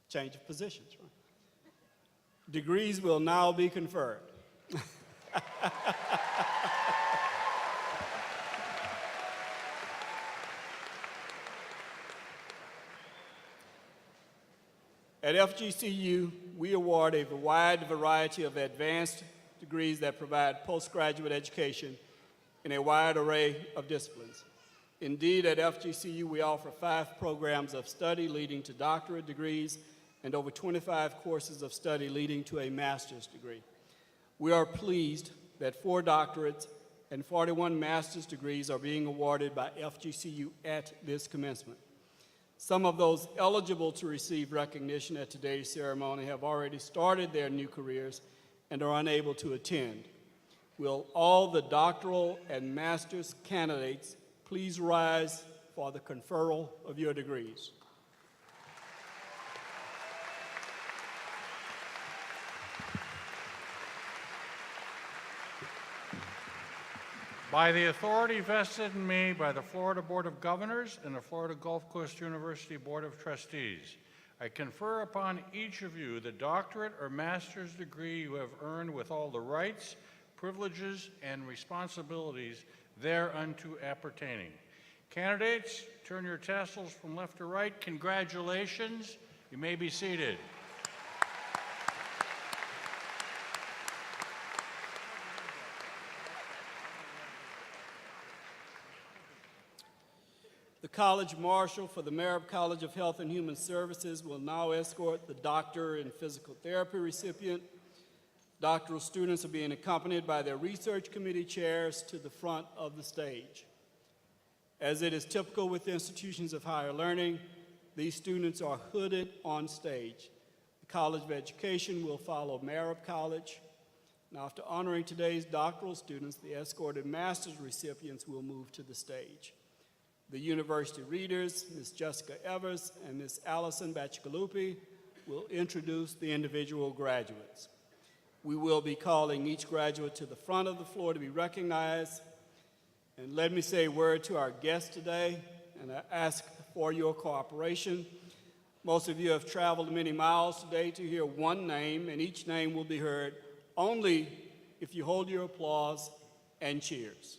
Change of positions, right? Degrees will now be conferred. At FGCU, we award a wide variety of advanced degrees that provide postgraduate education in a wide array of disciplines. Indeed, at FGCU, we offer 5 programs of study leading to doctorate degrees and over 25 courses of study leading to a master's degree. We are pleased that 4 doctorates and 41 master's degrees are being awarded by FGCU at this commencement. Some of those eligible to receive recognition at today's ceremony have already started their new careers and are unable to attend. Will all the doctoral and master's candidates please rise for the conferral of your degrees? By the authority vested in me by the Florida Board of Governors and the Florida Gulf Coast University Board of Trustees, I confer upon each of you the doctorate or master's degree you have earned with all the rights, privileges, and responsibilities thereunto appertaining. Candidates, turn your tassels from left to right. Congratulations. You may be seated. The College Marshal for the Merritt College of Health and Human Services will now escort the Doctor in Physical Therapy recipient. Doctoral students are being accompanied by their research committee chairs to the front of the stage. As it is typical with institutions of higher learning, these students are hooded on stage. The College of Education will follow Merritt College. Now, after honoring today's doctoral students, the escorted master's recipients will move to the stage. The university readers, Ms. Jessica Evers and Ms. Allison Bacigalupi, will introduce the individual graduates. We will be calling each graduate to the front of the floor to be recognized. And let me say a word to our guests today, and I ask for your cooperation. Most of you have traveled many miles today to hear one name, and each name will be heard only if you hold your applause and cheers.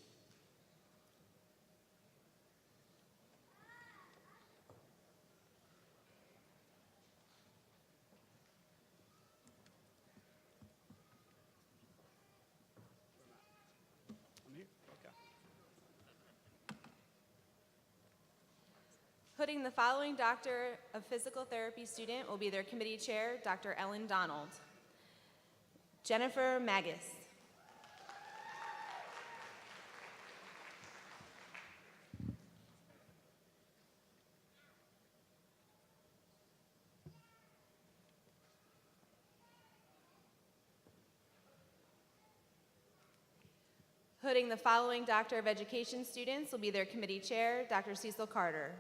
Hooding the following Doctor of Physical Therapy student will be their committee chair, Dr. Ellen Donald. Jennifer Magus. Hooding the following Doctor of Education students will be their committee chair, Dr. Cecil Carter.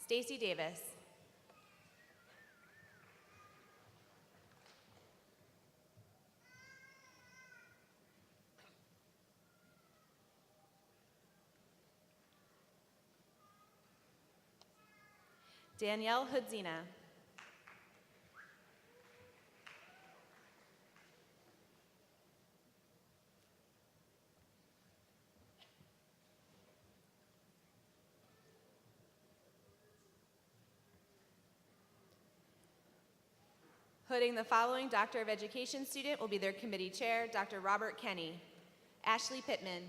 Stacy Davis. Danielle Hudzina. Hooding the following Doctor of Education student will be their committee chair, Dr. Robert Kenny. Ashley Pittman.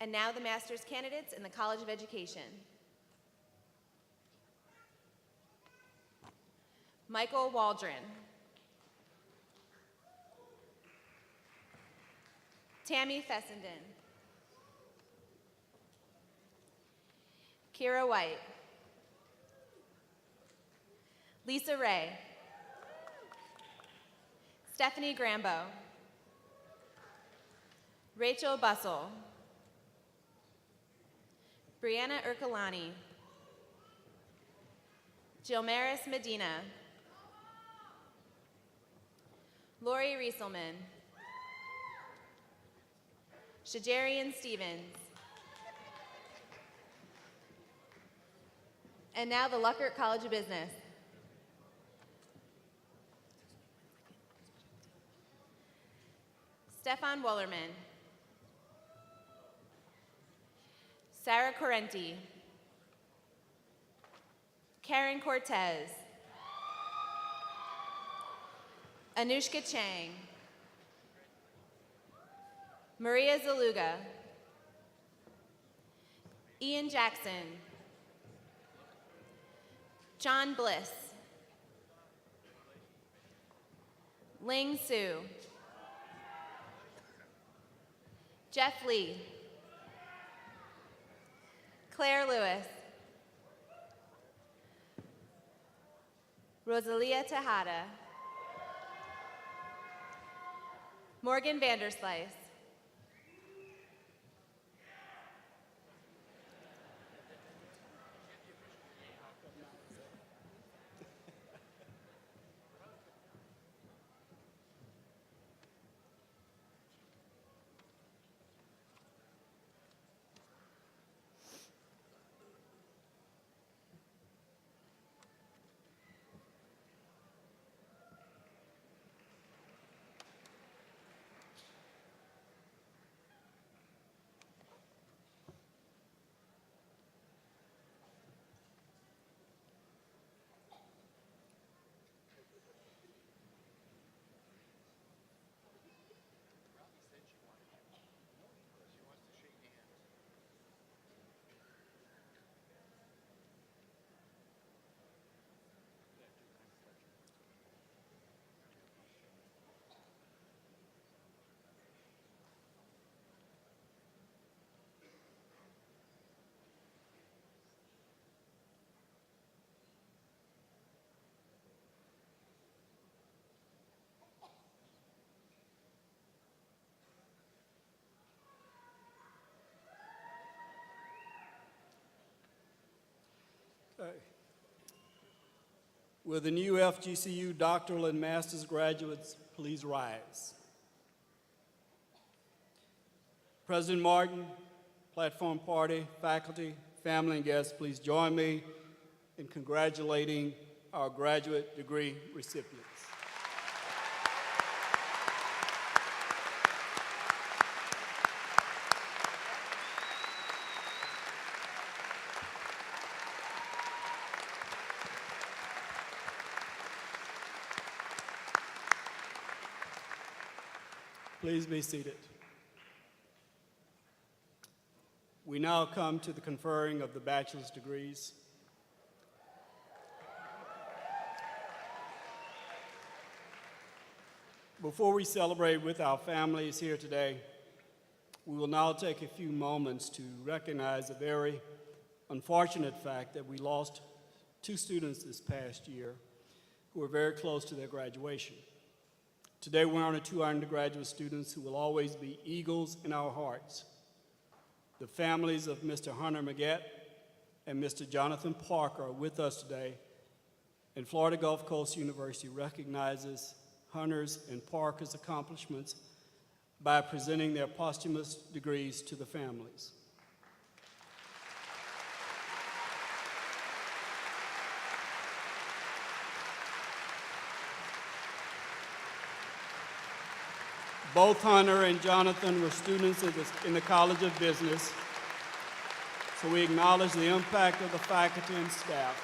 And now the master's candidates in the College of Education. Michael Waldron. Tammy Fessenden. Kira White. Lisa Ray. Stephanie Grambo. Rachel Bussell. Brianna Ercolani. Gilmaris Medina. Lori Rieselman. Shajarian Stevens. And now the Luckert College of Business. Stefan Wollerman. Sarah Correnti. Karen Cortez. Anushka Chang. Maria Zaluga. Ian Jackson. John Bliss. Ling Su. Jeff Lee. Claire Lewis. Rosalia Tejada. Morgan Vanderslice. Okay. Will the new FGCU doctoral and master's graduates please rise? President Martin, platform party, faculty, family, and guests, please join me in congratulating our graduate degree recipients. Please be seated. We now come to the conferring of the bachelor's degrees. Before we celebrate with our families here today, we will now take a few moments to recognize a very unfortunate fact that we lost 2 students this past year who were very close to their graduation. Today we honor 2 undergraduate students who will always be eagles in our hearts. The families of Mr. Hunter Maggette and Mr. Jonathan Parker are with us today, and Florida Gulf Coast University recognizes Hunter's and Parker's accomplishments by presenting their posthumous degrees to the families. Both Hunter and Jonathan were students in the College of Business, so we acknowledge the impact of the faculty and staff.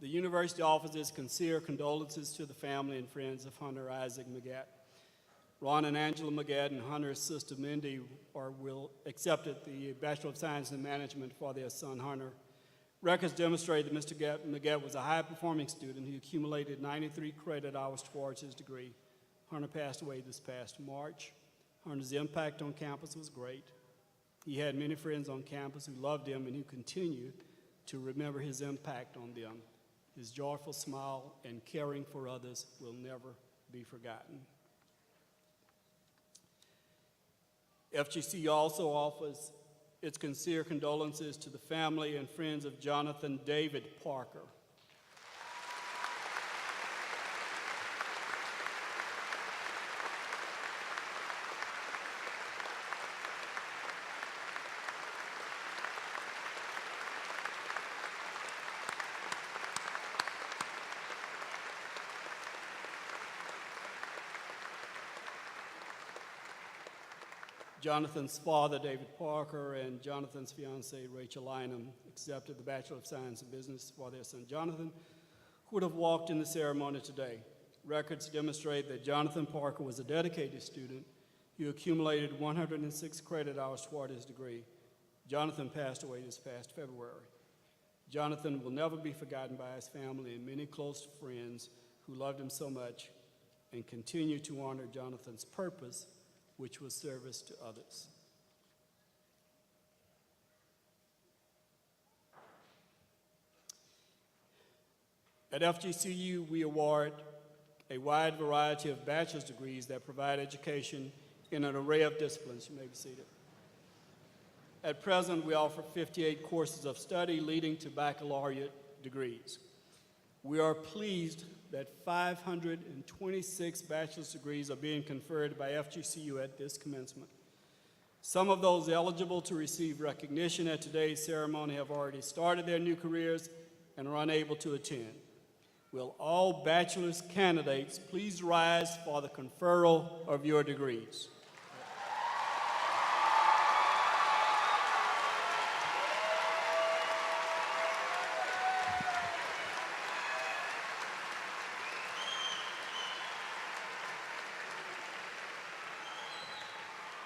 The university offers its sincere condolences to the family and friends of Hunter Isaac Maggette. Ron and Angela Maggette and Hunter's sister Mindy will accepted the Bachelor of Science in Management for their son Hunter. Records demonstrate that Mr. Maggette was a high-performing student who accumulated 93 credit hours towards his degree. Hunter passed away this past March. Hunter's impact on campus was great. He had many friends on campus who loved him and who continue to remember his impact on them. His joyful smile and caring for others will never be forgotten. FGC also offers its sincere condolences to the family and friends of Jonathan David Parker. Jonathan's father, David Parker, and Jonathan's fiancée, Rachel Lynham, accepted the Bachelor of Science in Business for their son, Jonathan, who would have walked in the ceremony today. Records demonstrate that Jonathan Parker was a dedicated student who accumulated 106 credit hours toward his degree. Jonathan passed away this past February. Jonathan will never be forgotten by his family and many close friends who loved him so much and continue to honor Jonathan's purpose, which was service to others. At FGCU, we award a wide variety of bachelor's degrees that provide education in an array of disciplines. You may be seated. At present, we offer 58 courses of study leading to baccalaureate degrees. We are pleased that 526 bachelor's degrees are being conferred by FGCU at this commencement. Some of those eligible to receive recognition at today's ceremony have already started their new careers and are unable to attend. Will all bachelor's candidates please rise for the conferral of your degrees?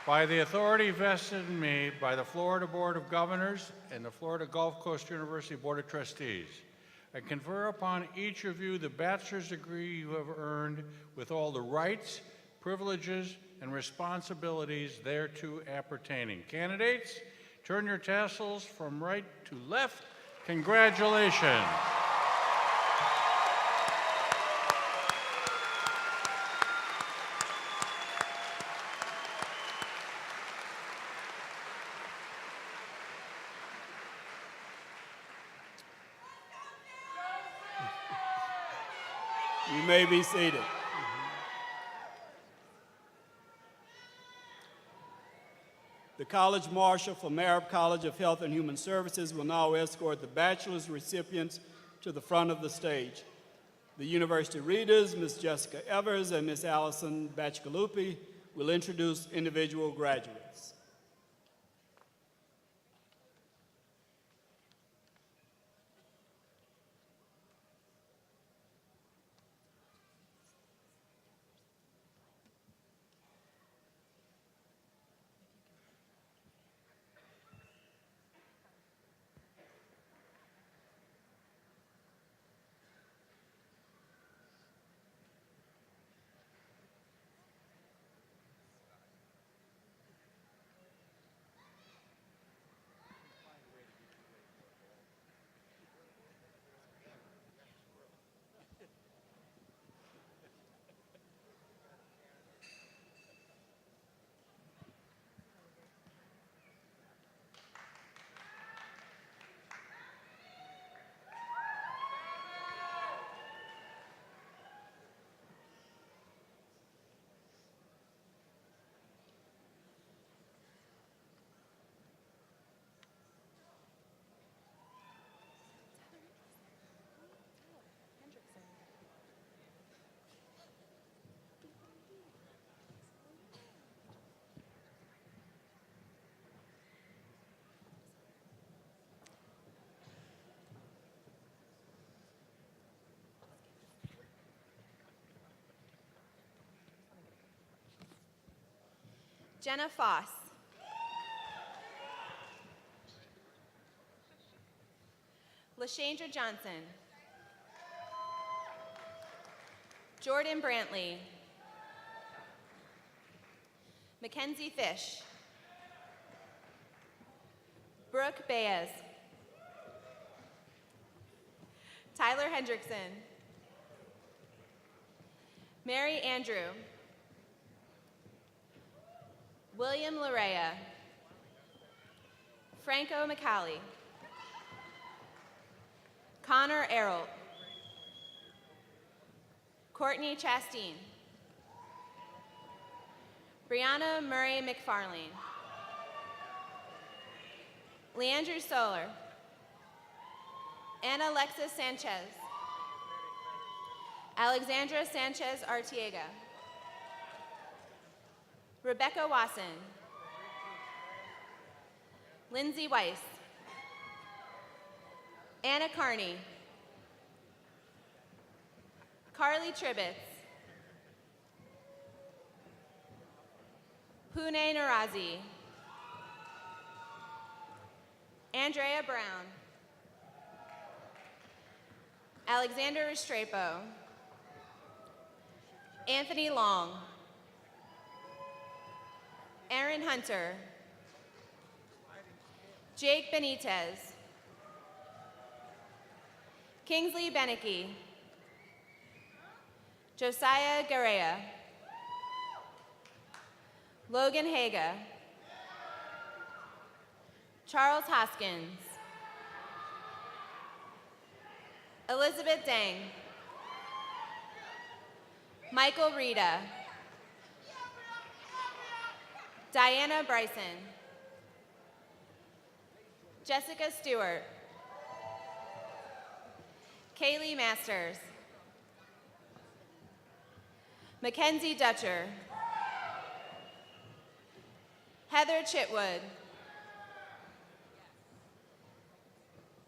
By the authority vested in me by the Florida Board of Governors and the Florida Gulf Coast University Board of Trustees, I confer upon each of you the bachelor's degree you have earned with all the rights, privileges, and responsibilities thereto appertaining. Candidates, turn your tassels from right to left. Congratulations. You may be seated. The College Marshal for Marab College of Health and Human Services will now escort the bachelor's recipients to the front of the stage. The university readers, Ms. Jessica Evers and Ms. Allison Bachkalupi, will introduce individual graduates. Jenna Foss. LaShandra Johnson. Jordan Brantley. Mackenzie Fish. Brooke Baez. Tyler Hendrickson. Mary Andrew. William Larea. Franco McCauley. Connor Errolt. Courtney Chasteen. Brianna Murray McFarlane. Leandrew Soler. Anna Alexis Sanchez. Alexandra Sanchez Artiega. Rebecca Wasson. Lindsay Weiss. Anna Carney. Carly Tribbets. Pune Narazi. Andrea Brown. Alexander Restrepo, Anthony Long, Aaron Hunter, Jake Benitez, Kingsley Beneke, Josiah Garea, Logan Haga, Charles Hoskins, Elizabeth Dang, Michael Rita, Diana Bryson, Jessica Stewart, Kaylee Masters, Mackenzie Dutcher, Heather Chitwood,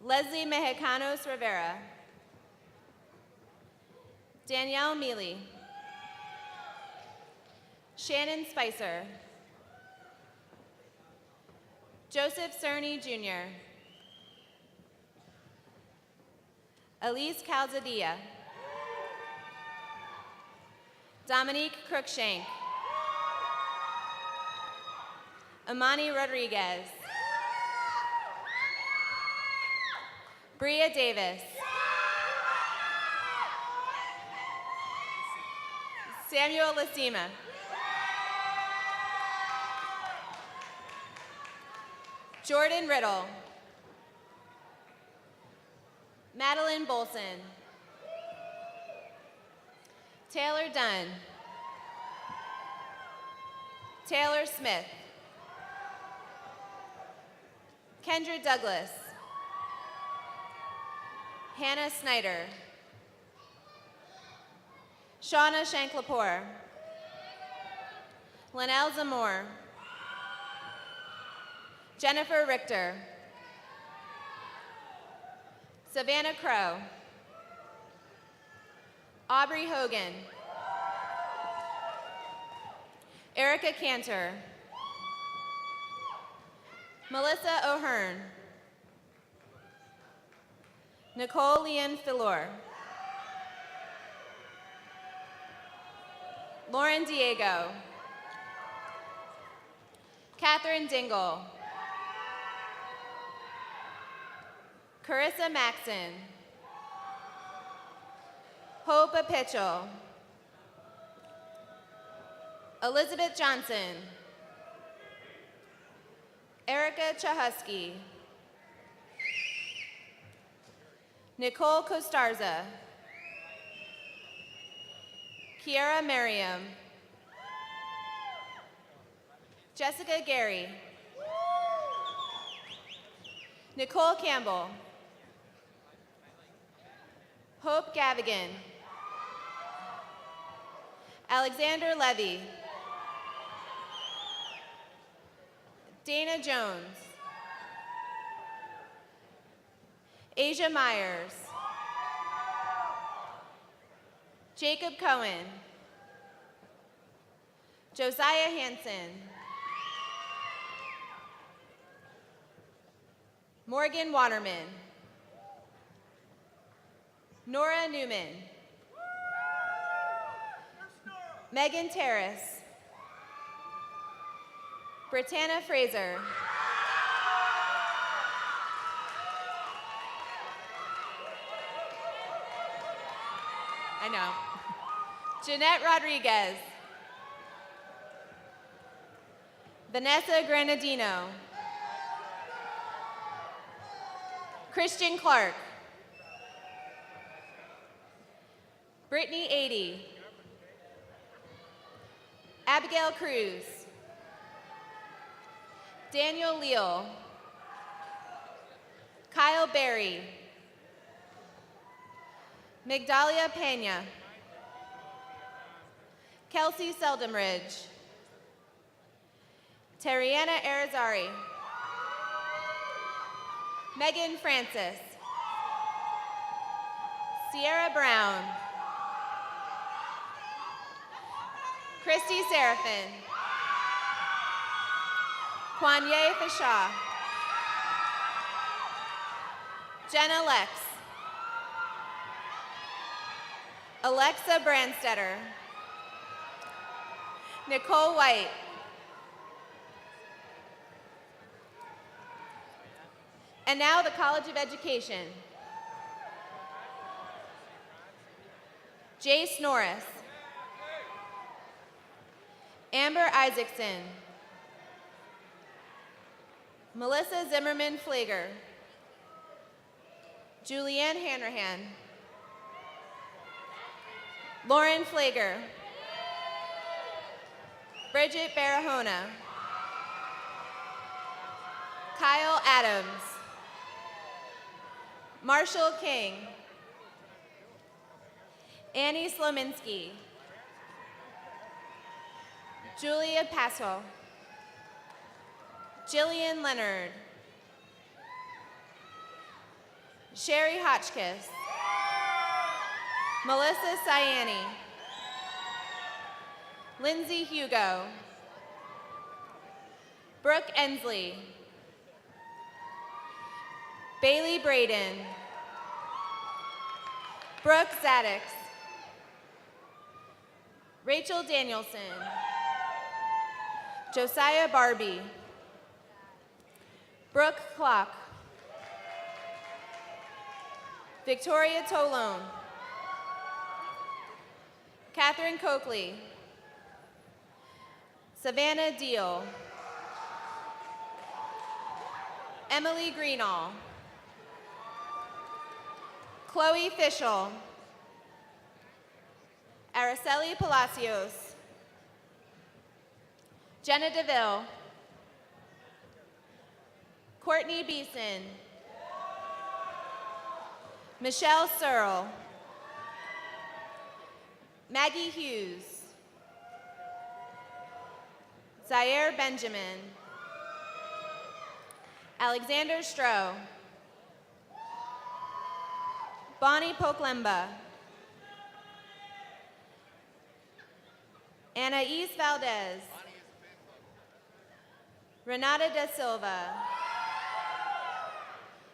Leslie Mexicanos Rivera, Danielle Mealy, Shannon Spicer, Joseph Cerny Jr., Elise Calzadilla, Dominique Cruikshank, Amani Rodriguez, Bria Davis, Samuel Lasima, Jordan Riddle, Madeline Bolson, Taylor Dunn, Taylor Smith, Kendra Douglas, Hannah Snyder, Shauna Shanklapur, Linnell Zamore, Jennifer Richter, Savannah Crow, Aubrey Hogan, Erica Cantor, Melissa O'Hearn, Nicole Leanne Filor, Lauren Diego, Catherine Dingle, Carissa Maxon, Hope Pitchell, Elizabeth Johnson, Erica Chahusky, Nicole Costarza, Kiara Merriam, Jessica Gary, Nicole Campbell, Hope Gavigan, Alexander Levy, Dana Jones, Asia Myers, Jacob Cohen, Josiah Hanson, Morgan Waterman, Nora Newman, Megan Terrace, Britanna Fraser, I know, Jeanette Rodriguez, Vanessa Granadino, Christian Clark, Brittany Adie, Abigail Cruz, Daniel Leal, Kyle Berry, Migdalia Pena, Kelsey Seldamridge, Terriana Arizari, Megan Francis, Sierra Brown, Christy Seraphin, Kwanye Fashaw, Jenna Lex, Alexa Brandstetter. Nicole White. And now the College of Education. Jace Norris. Amber Isaacson. Melissa Zimmerman Flager. Julianne Hanrahan. Lauren Flager. Bridget Barahona. Kyle Adams. Marshall King. Annie Slominski. Julia Paso. Jillian Leonard. Sherry Hotchkiss. Melissa Sayani. Lindsay Hugo. Brooke Ensley. Bailey Braden. Brooke Zaddix. Rachel Danielson. Josiah Barbie. Brooke Clock. Victoria Tolone. Catherine Coakley. Savannah Deal. Emily Greenall. Chloe Fischel. Araceli Palacios. Jenna DeVille. Courtney Beeson. Michelle Searle. Maggie Hughes. Zaire Benjamin. Alexander Stroh. Bonnie Poklemba. Anais Valdez. Renata Da Silva.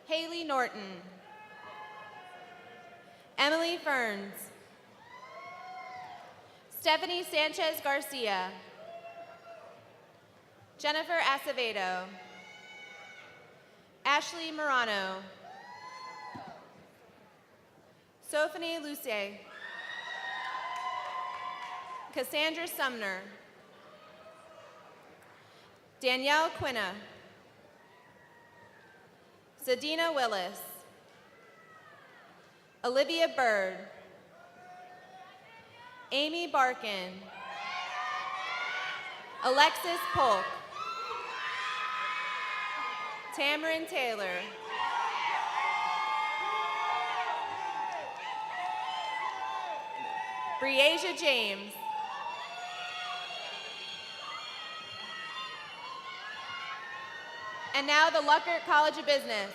Haley Norton. Emily Ferns. Stephanie Sanchez Garcia. Jennifer Acevedo. Ashley Morano. Sophanie Luce. Cassandra Sumner. Danielle Quinna. Zadina Willis. Olivia Bird. Amy Barkin. Alexis Polk. Tamarin Taylor. Breasia James. And now the Luckert College of Business.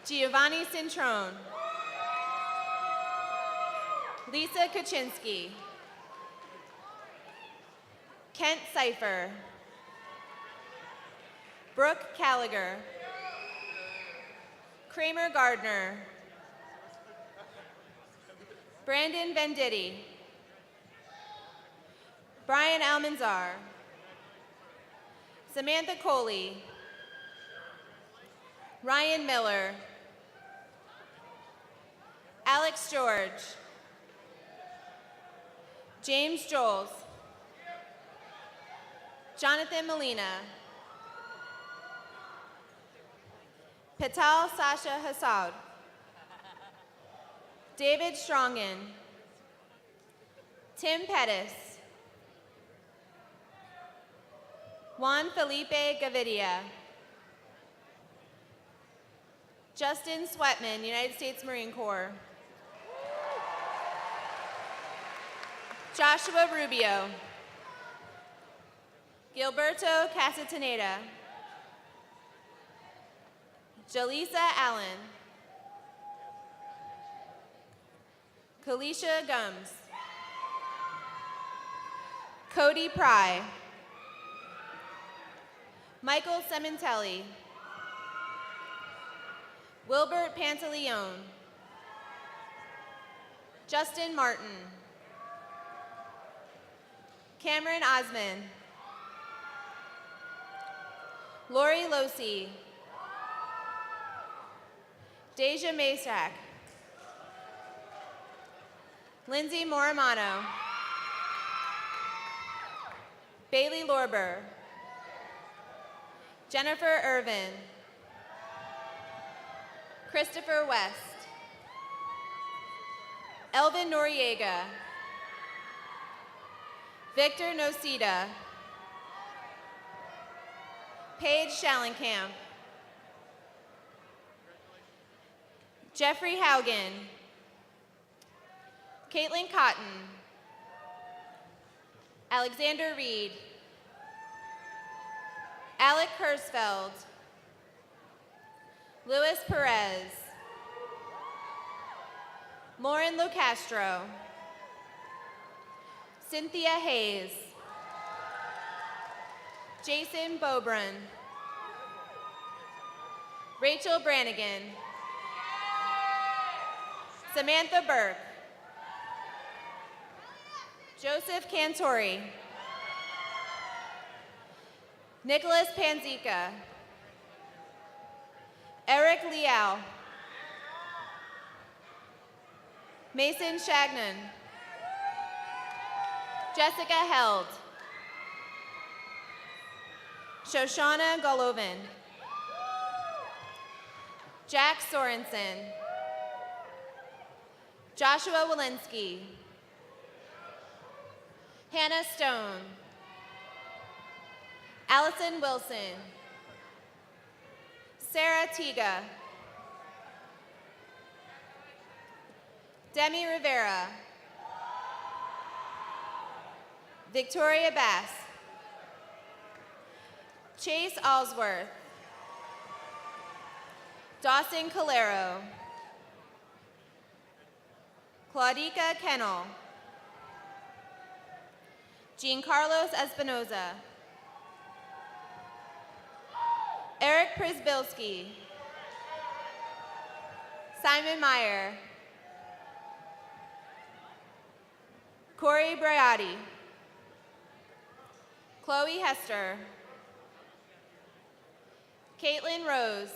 Giovanni Cintrone. Lisa Kaczynski. Kent Cipher. Brooke Callagher. Kramer Gardner. Brandon Venditti. Brian Almanzar. Samantha Coley. Ryan Miller. Alex George. James Joles. Jonathan Molina. Patal Sasha Hassad. David Strongen. Tim Pettis. Juan Felipe Gavidia. Justin Sweatman, United States Marine Corps. Joshua Rubio. Gilberto Casataneda. Jaleesa Allen. Kalisha Gums. Cody Pry. Michael Sementelli. Wilbert Pantaleone. Justin Martin. Cameron Osman. Lori Losi. Deja Masak. Lindsay Morimano. Bailey Lorber. Jennifer Irvin. Christopher West. Elvin Noriega. Victor Nocita. Paige Schallenkamp. Jeffrey Haugen. Caitlin Cotton. Alexander Reed. Alec Kursfeld. Luis Perez. Lauren Locastro. Cynthia Hayes. Jason Bobrin. Rachel Brannigan. Samantha Burke. Joseph Cantori. Nicholas Panzica. Eric Liao. Mason Shagnon. Jessica Held. Shoshana Golovin. Jack Sorensen. Joshua Walensky. Hannah Stone. Allison Wilson. Sarah Tiga. Demi Rivera. Victoria Bass. Chase Allsworth. Dawson Calero. Claudica Kennel. Giancarlos Espinoza. Eric Przbilski. Simon Meyer. Corey Briati. Chloe Hester. Caitlin Rose.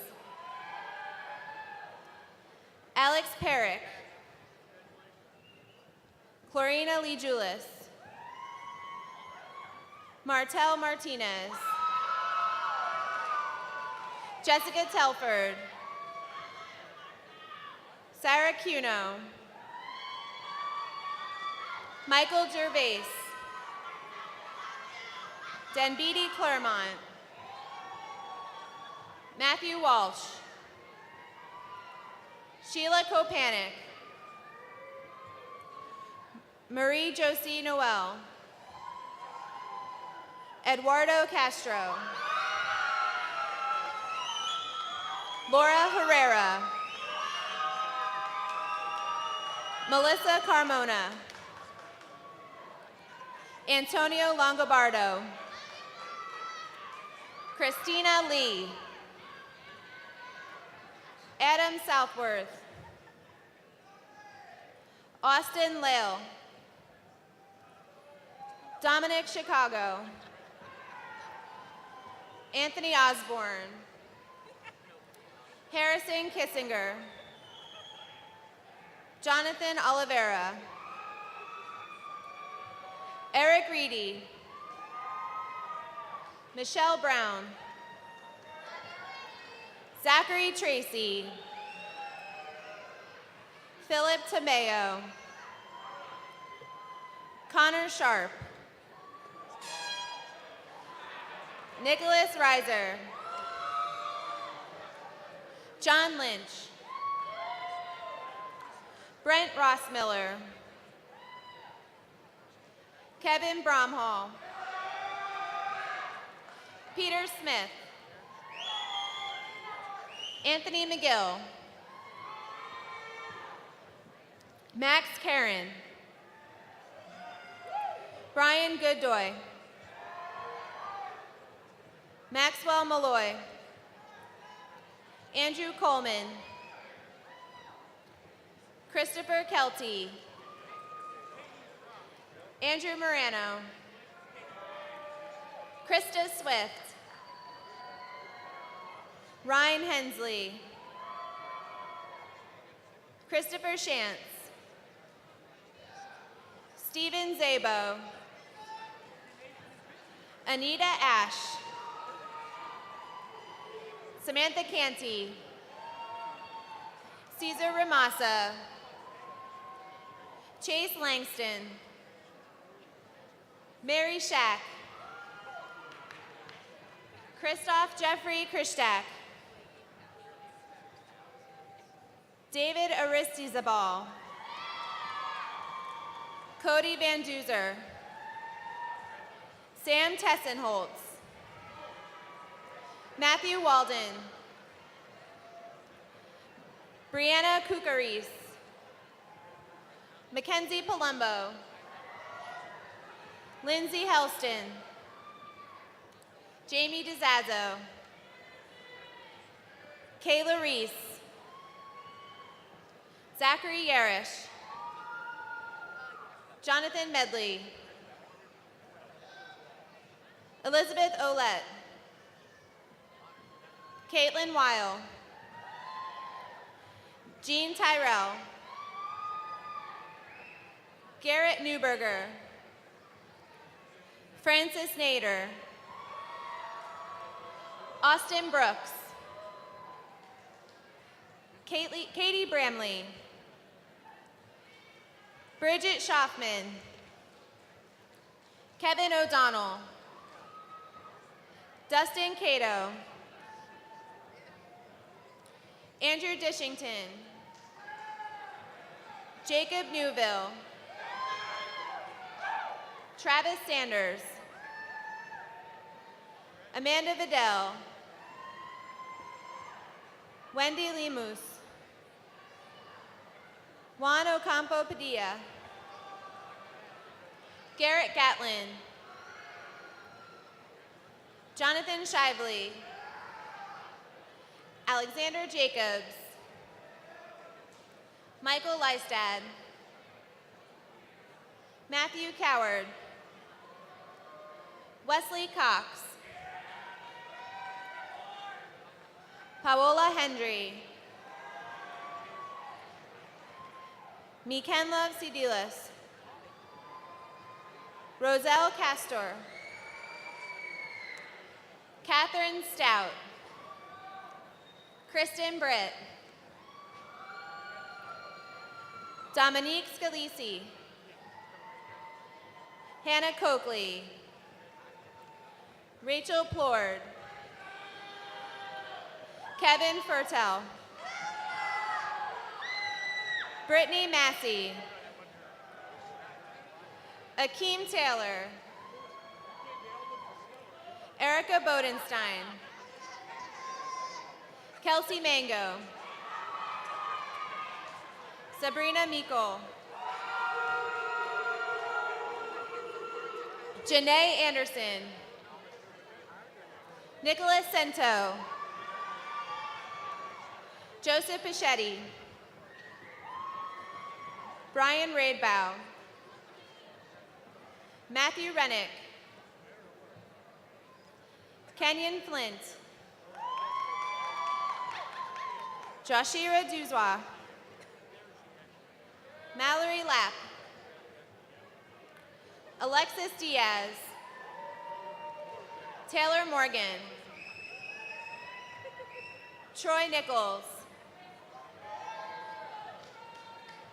Alex Perrick. Clorina Lee Julis. Martel Martinez. Jessica Telford. Sarah Cuno. Michael Gervais. Denbidi Claremont. Matthew Walsh. Sheila Kopanik. Marie Josie Noel. Eduardo Castro. Laura Herrera. Melissa Carmona. Antonio Longobardo. Christina Lee. Adam Southworth. Austin Lale. Dominic Chicago. Anthony Osborne. Harrison Kissinger. Jonathan Oliveira. Eric Reedy. Michelle Brown. Zachary Tracy. Philip Tomeo. Connor Sharp. Nicholas Reiser. John Lynch. Brent Rossmiller. Kevin Bromhall. Peter Smith. Anthony McGill. Max Karen. Brian Gooddoy. Maxwell Malloy, Andrew Coleman, Christopher Kelty, Andrew Morano, Krista Swift, Ryan Hensley, Christopher Shantz, Stephen Zabo, Anita Ash, Samantha Canty, Caesar Ramasa, Chase Langston, Mary Shack, Christoph Jeffrey Krishtak, David Aristizabal, Cody Van Duzer, Sam Tessenholtz, Matthew Walden, Brianna Kukaris, Mackenzie Palumbo, Lindsay Helston, Jamie DeZazzo, Kayla Reese, Zachary Yarish, Jonathan Medley, Elizabeth Olette, Caitlin Weil, Jean Tyrell, Garrett Newberger, Francis Nader, Austin Brooks, Katie Bramley, Bridget Schaffman, Kevin O'Donnell, Dustin Cato, Andrew Dishington, Jacob Newville, Travis Sanders, Amanda Vidal, Wendy Lemus, Juan Ocampo Padilla, Garrett Gatlin, Jonathan Shively, Alexander Jacobs, Michael Lystad, Matthew Coward, Wesley Cox, Paola Hendry, Mikenlove Sidilis, Roselle Castor, Catherine Stout, Kristen Britt, Dominique Scalisi, Hannah Coakley, Rachel Plord, Kevin Fertel, Brittany Massey, Akeem Taylor, Erica Bodenstein, Kelsey Mango, Sabrina Meikle, Janae Anderson, Nicholas Sento, Joseph Pichetti, Brian Raidbow, Matthew Rennick, Kenyon Flint, Joshira Duzwa, Mallory Lapp, Alexis Diaz, Taylor Morgan, Troy Nichols,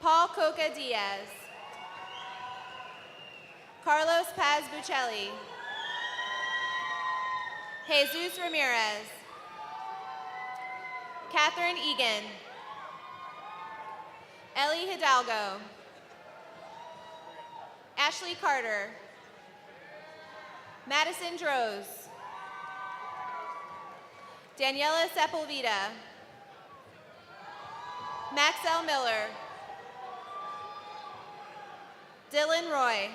Paul Coca Diaz, Carlos Paz Buccelli, Jesus Ramirez, Catherine Egan, Ellie Hidalgo, Ashley Carter, Madison Droz, Daniela Sepulveda, Maxell Miller, Dylan Roy,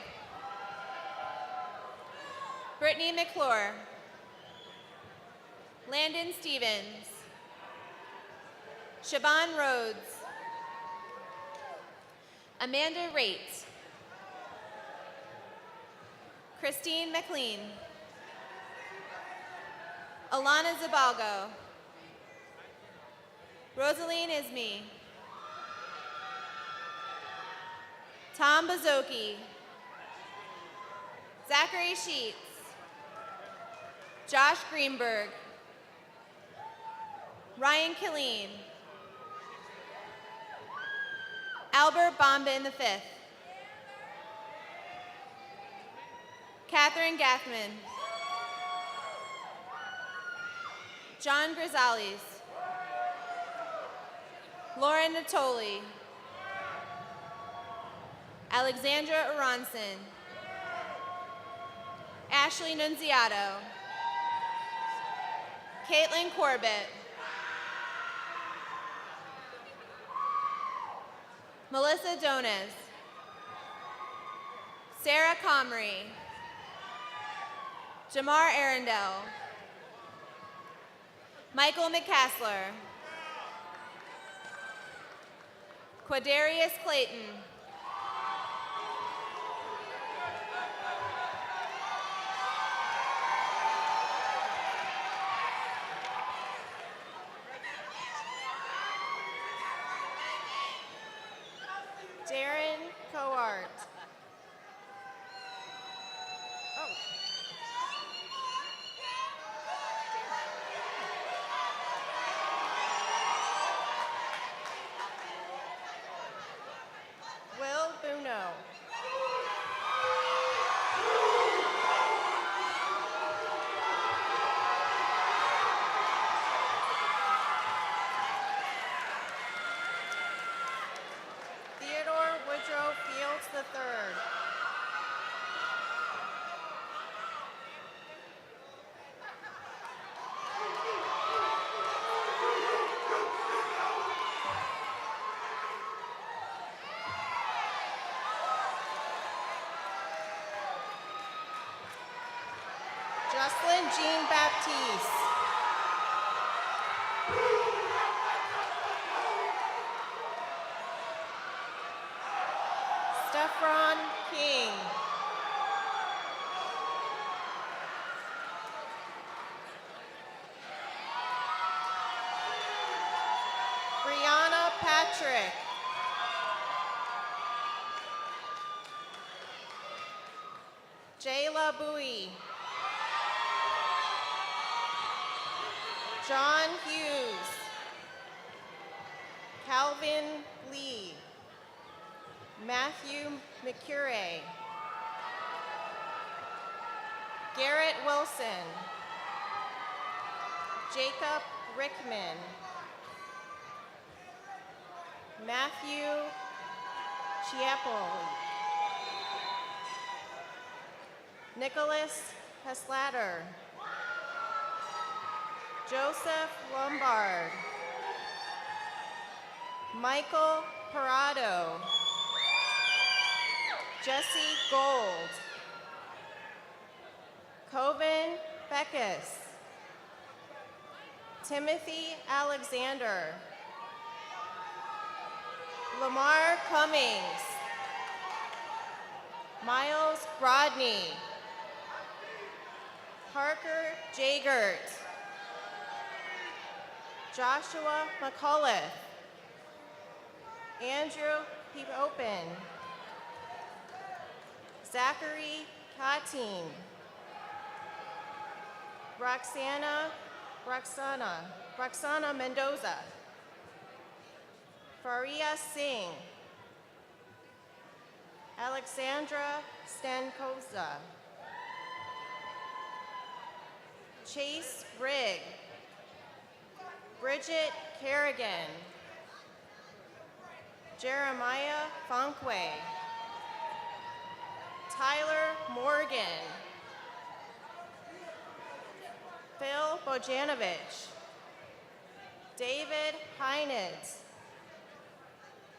Brittany McClure, Landon Stevens. Siobhan Rhodes. Amanda Raitt. Christine McLean. Alana Zabalgo. Rosaline Isme. Tom Bazoki. Zachary Sheets. Josh Greenberg. Ryan Killeen. Albert Bombin V. Catherine Gathman. John Grisales. Lauren Natoli. Alexandra Aronson. Ashley Nunziato. Caitlin Corbett. Melissa Dones. Sarah Comrie. Jamar Arundel. Michael McCassler. Quadarius Clayton. Darren Coart. Will Buno. Theodore Woodrow Fields III. Jocelyn Jean Baptiste. Stephron King. Brianna Patrick. Jayla Bowie. John Hughes. Calvin Lee. Matthew McCure. Garrett Wilson. Jacob Rickman. Matthew Chiapoli. Nicholas Heslatter. Joseph Lombard. Michael Parado. Jesse Gold. Coven Beckus. Timothy Alexander. Lamar Cummings. Miles Brodney. Parker Jagert. Joshua McCullough. Andrew Peepopin. Zachary Katin. Roxana Mendoza. Faria Singh. Alexandra Stankoza. Chase Brigg. Bridget Kerrigan. Jeremiah Fonque. Tyler Morgan. Phil Bojanovich. David Heinitz.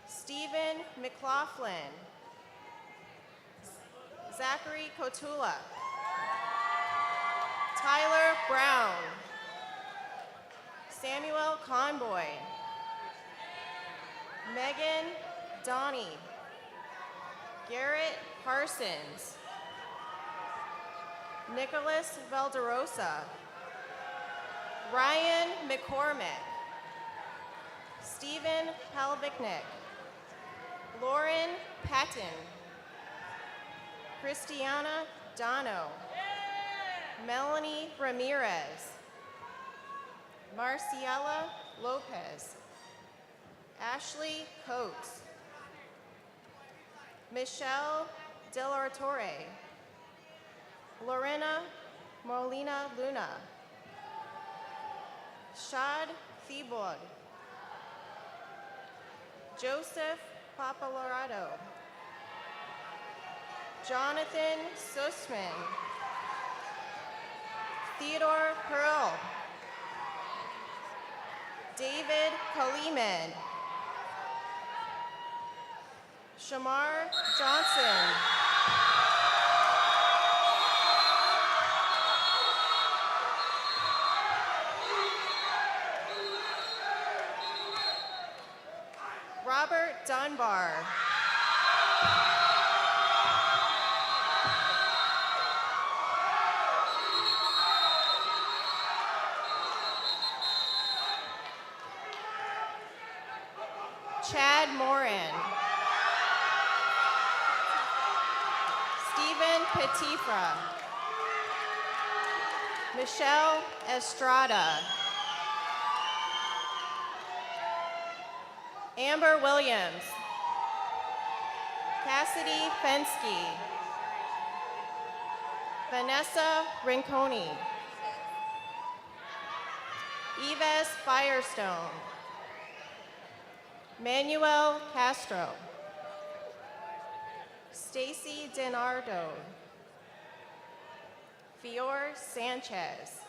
Stephen McLaughlin. Zachary Kotula. Tyler Brown. Samuel Conboy. Megan Donnie. Garrett Parsons. Nicholas Valderosa. Ryan McCormick. Stephen Palviknik. Lauren Patton. Christiana Dono. Melanie Ramirez. Marciela Lopez. Ashley Coates. Michelle Delartore. Lorena Molina Luna. Shad Thibaud. Joseph Papalorado. Jonathan Sussman. Theodore Pearl. David Kaliman. Shamar Johnson. Robert Dunbar. Chad Morin. Stephen Petifra. Michelle Estrada. Amber Williams. Cassidy Fensky. Vanessa Rinconi. Yves Firestone. Manuel Castro. Stacy DiNardo. Fior Sanchez.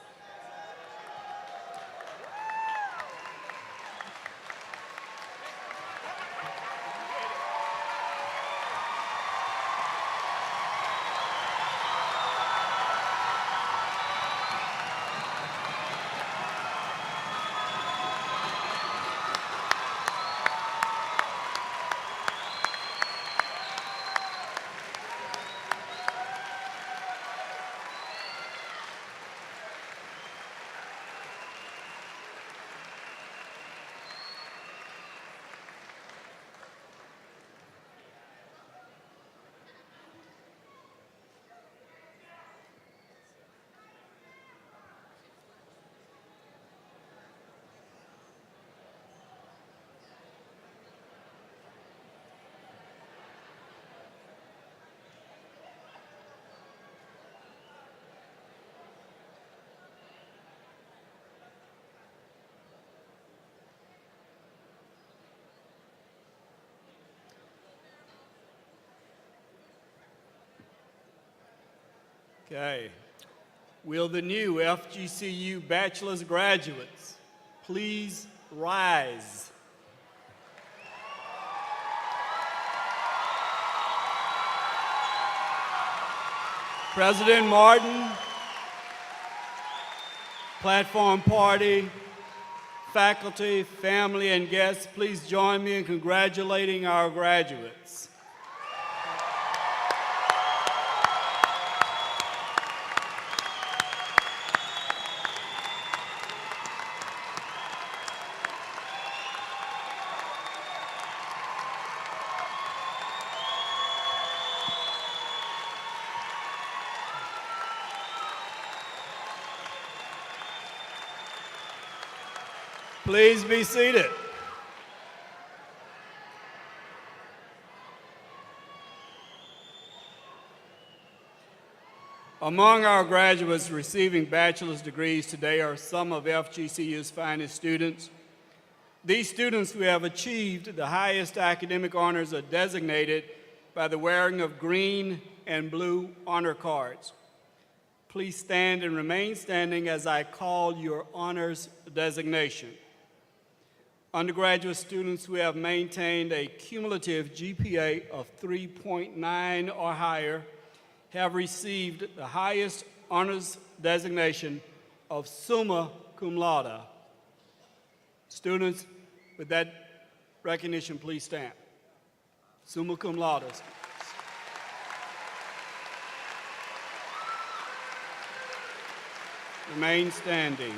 Okay. Will the new FGCU bachelor's graduates please rise? President Martin, Platform Party, faculty, family, and guests, please join me in congratulating our graduates. Please be seated. Among our graduates receiving bachelor's degrees today are some of FGCU's finest students. These students who have achieved the highest academic honors are designated by the wearing of green and blue honor cards. Please stand and remain standing as I call your honors designation. Undergraduate students who have maintained a cumulative GPA of 3.9 or higher have received the highest honors designation of summa cum laude. Students, with that recognition, please stand. Summa cum laude. Remain standing.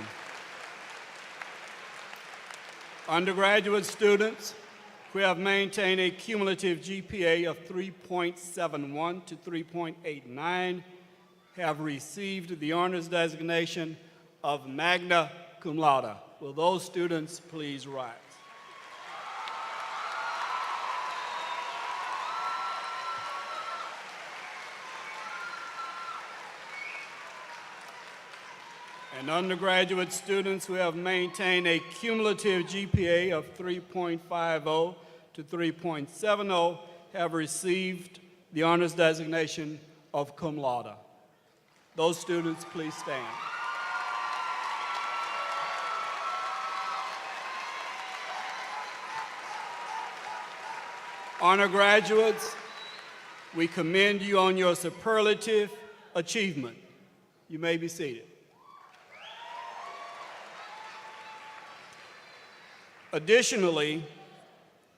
Undergraduate students who have maintained a cumulative GPA of 3.71 to 3.89 have received the honors designation of magna cum laude. Will those students please rise? And undergraduate students who have maintained a cumulative GPA of 3.50 to 3.70 have received the honors designation of cum laude. Those students, please stand. Honor graduates, we commend you on your superlative achievement. You may be seated. Additionally,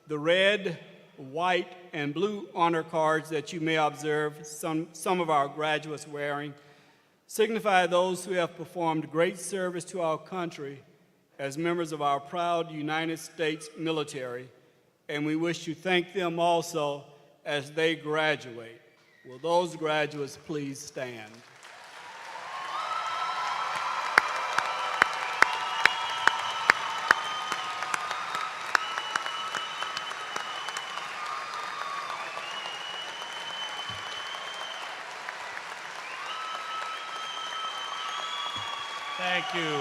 the red, white, and blue honor cards that you may observe some of our graduates wearing signify those who have performed great service to our country as members of our proud United States military, and we wish to thank them also as they graduate. Will those graduates please stand? Thank you.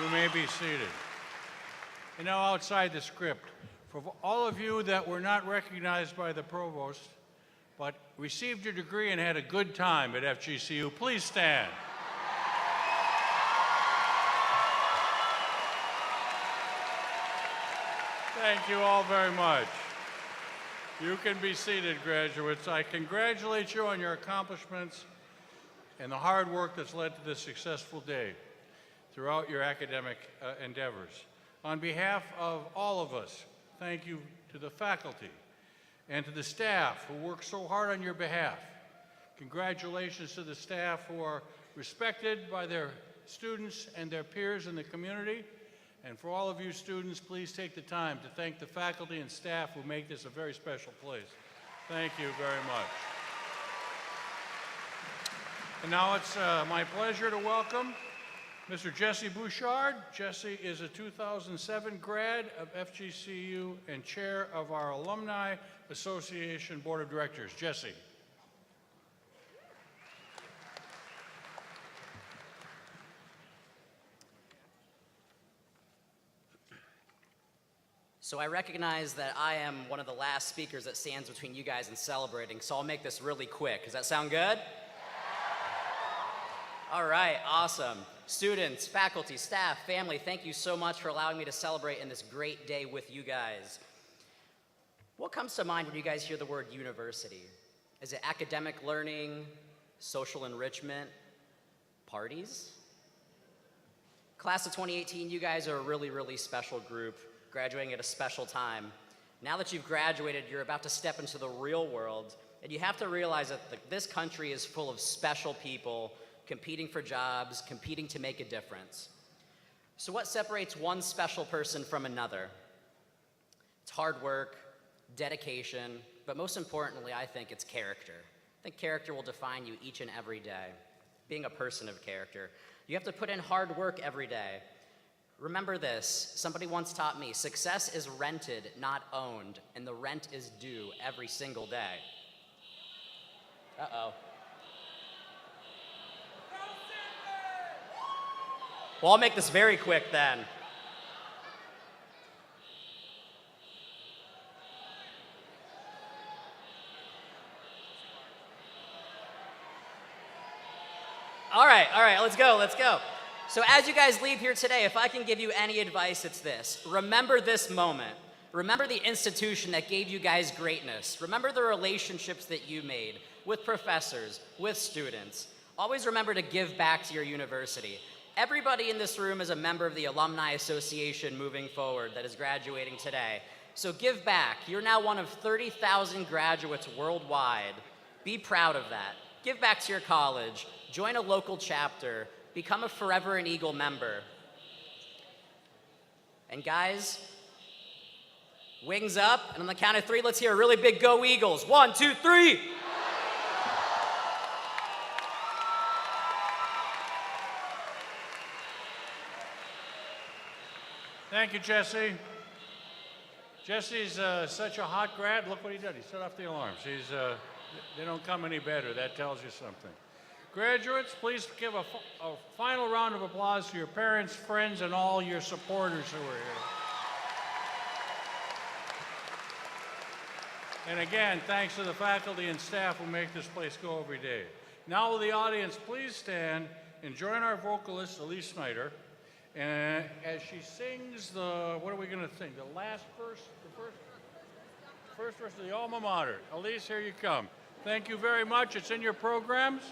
You may be seated. And now outside the script, for all of you that were not recognized by the provost, but received your degree and had a good time at FGCU, please stand. Thank you all very much. You can be seated, graduates. I congratulate you on your accomplishments and the hard work that's led to this successful day throughout your academic endeavors. On behalf of all of us, thank you to the faculty and to the staff who work so hard on your behalf. Congratulations to the staff who are respected by their students and their peers in the community. And for all of you students, please take the time to thank the faculty and staff who make this a very special place. Thank you very much. And now it's my pleasure to welcome Mr. Jesse Bouchard. Jesse is a 2007 grad of FGCU and chair of our Alumni Association Board of Directors. Jesse. So I recognize that I am one of the last speakers that stands between you guys and celebrating, so I'll make this really quick. Does that sound good? All right, awesome. Students, faculty, staff, family, thank you so much for allowing me to celebrate in this great day with you guys. What comes to mind when you guys hear the word university? Is it academic learning, social enrichment, parties? Class of 2018, you guys are a really, really special group, graduating at a special time. Now that you've graduated, you're about to step into the real world, and you have to realize that this country is full of special people competing for jobs, competing to make a difference. So what separates one special person from another? It's hard work, dedication, but most importantly, I think it's character. I think character will define you each and every day. Being a person of character. You have to put in hard work every day. Remember this, somebody once taught me, success is rented, not owned, and the rent is due every single day. Uh-oh. Well, I'll make this very quick then. All right, let's go. So as you guys leave here today, if I can give you any advice, it's this. Remember this moment. Remember the institution that gave you guys greatness. Remember the relationships that you made with professors, with students. Always remember to give back to your university. Everybody in this room is a member of the Alumni Association moving forward that is graduating today. So give back. You're now one of 30,000 graduates worldwide. Be proud of that. Give back to your college. Join a local chapter. Become a Forever an Eagle member. And guys, wings up, and on the count of 3, let's hear a really big Go Eagles. 1, 2, 3. Thank you, Jesse. Jesse's such a hot grad. Look what he did. He set off the alarms. They don't come any better. That tells you something. Graduates, please give a final round of applause to your parents, friends, and all your supporters who are here. And again, thanks to the faculty and staff who make this place go every day. Now will the audience please stand and join our vocalist, Elise Snyder, and as she sings what are we going to sing? The last verse? First verse of the Alma Mater. Elise, here you come. Thank you very much. It's in your programs.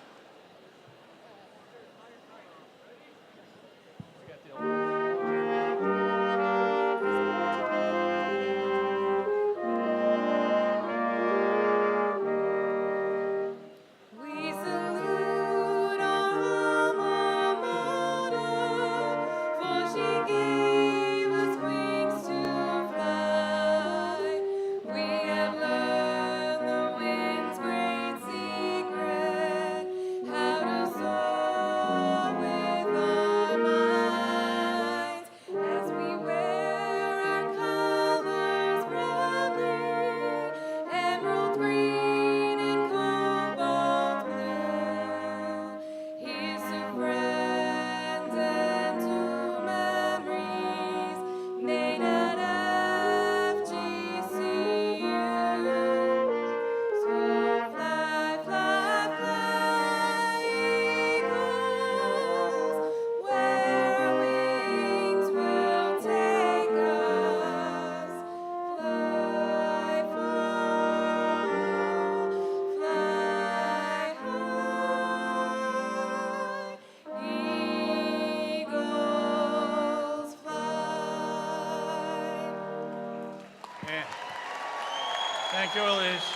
Thank you, Elise.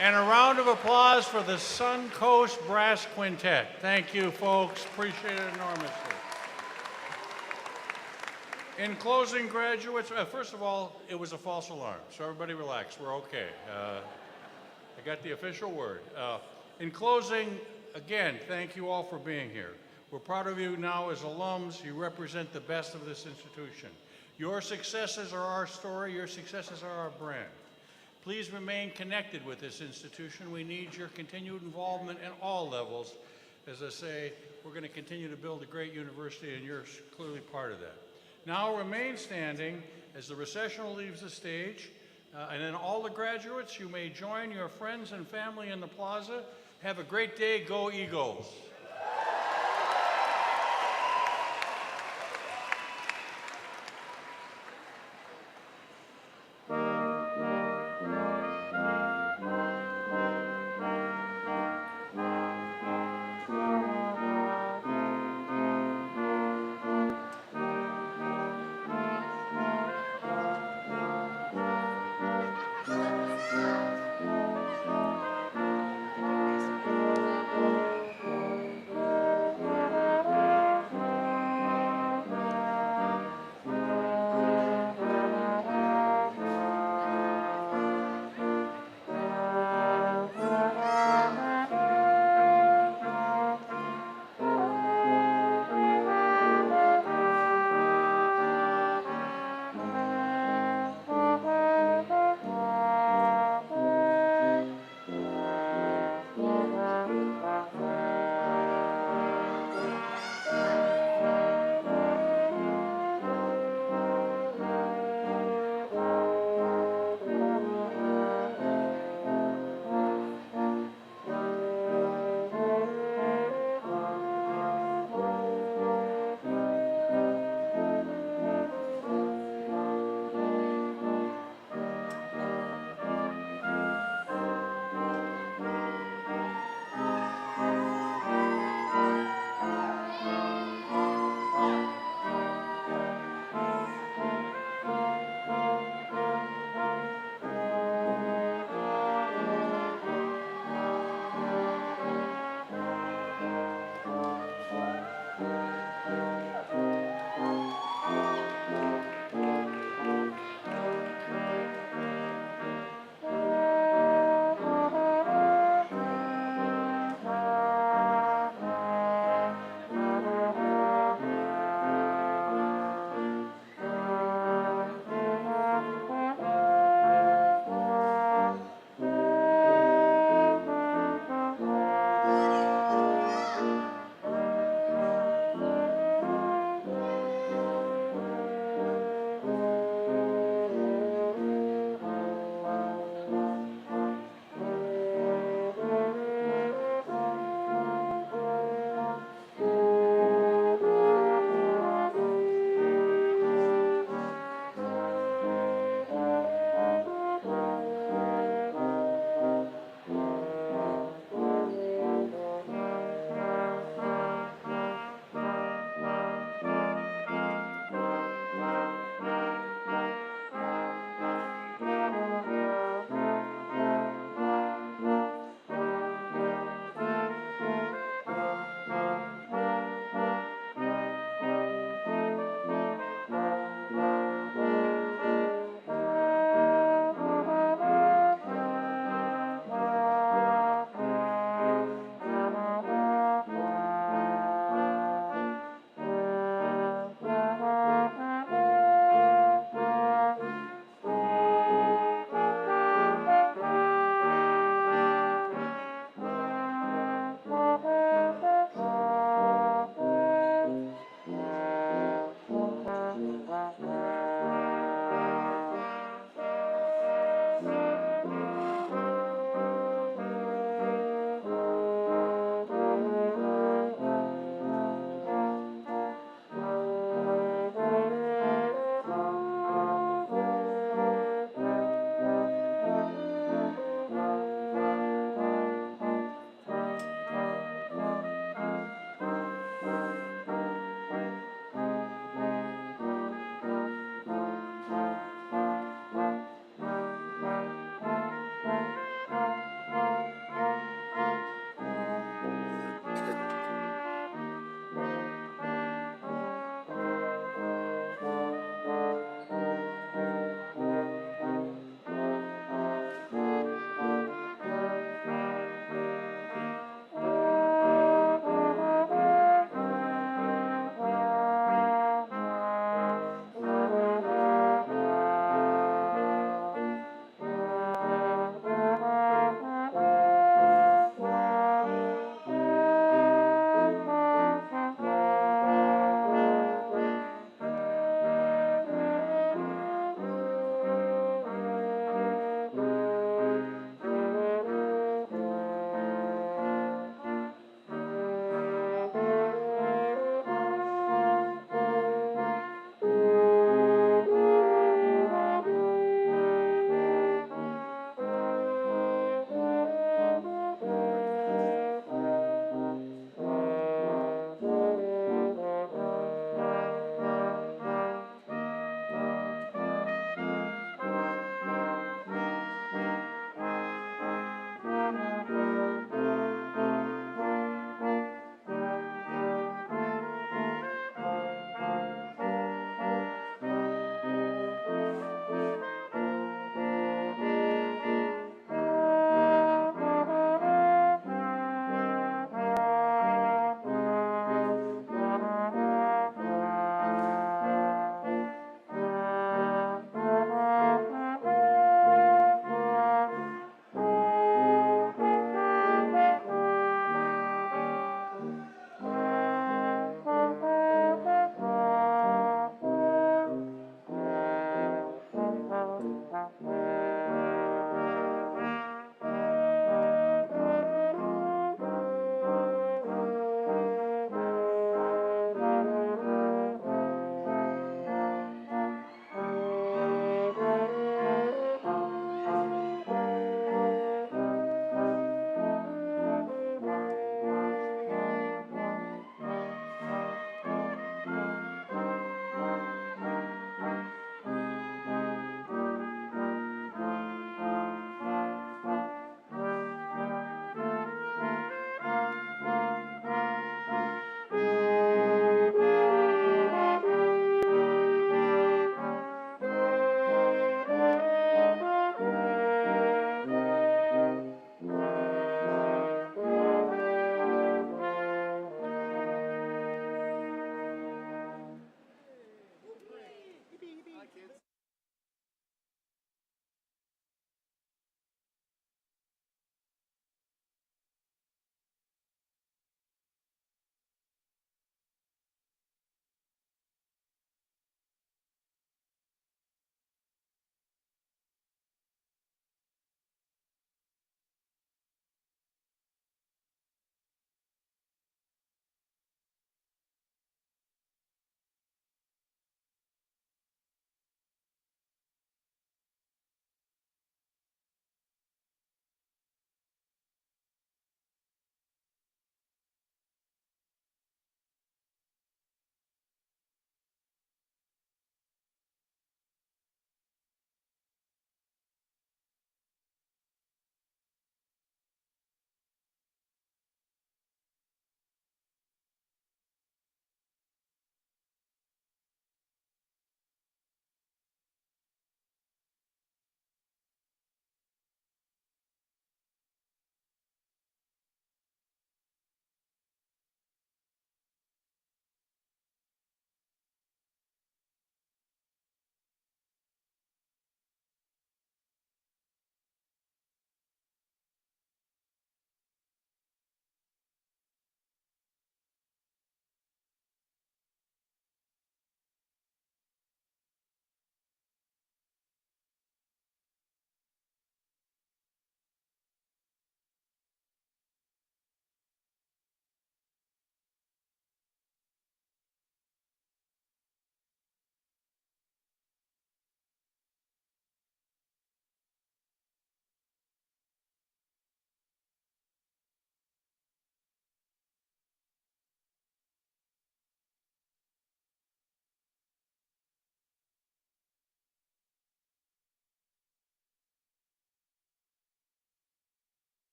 And a round of applause for the Suncoast Brass Quintet. Thank you, folks. Appreciate it enormously. In closing, graduates, first of all, it was a false alarm, so everybody relax. We're okay. I got the official word. In closing, again, thank you all for being here. We're proud of you now as alums. You represent the best of this institution. Your successes are our story. Your successes are our brand. Please remain connected with this institution. We need your continued involvement at all levels. As I say, we're going to continue to build a great university, and you're clearly part of that. Now remain standing as the recessional leaves the stage, and then all the graduates, you may join your friends and family in the plaza. Have a great day. Go Eagles.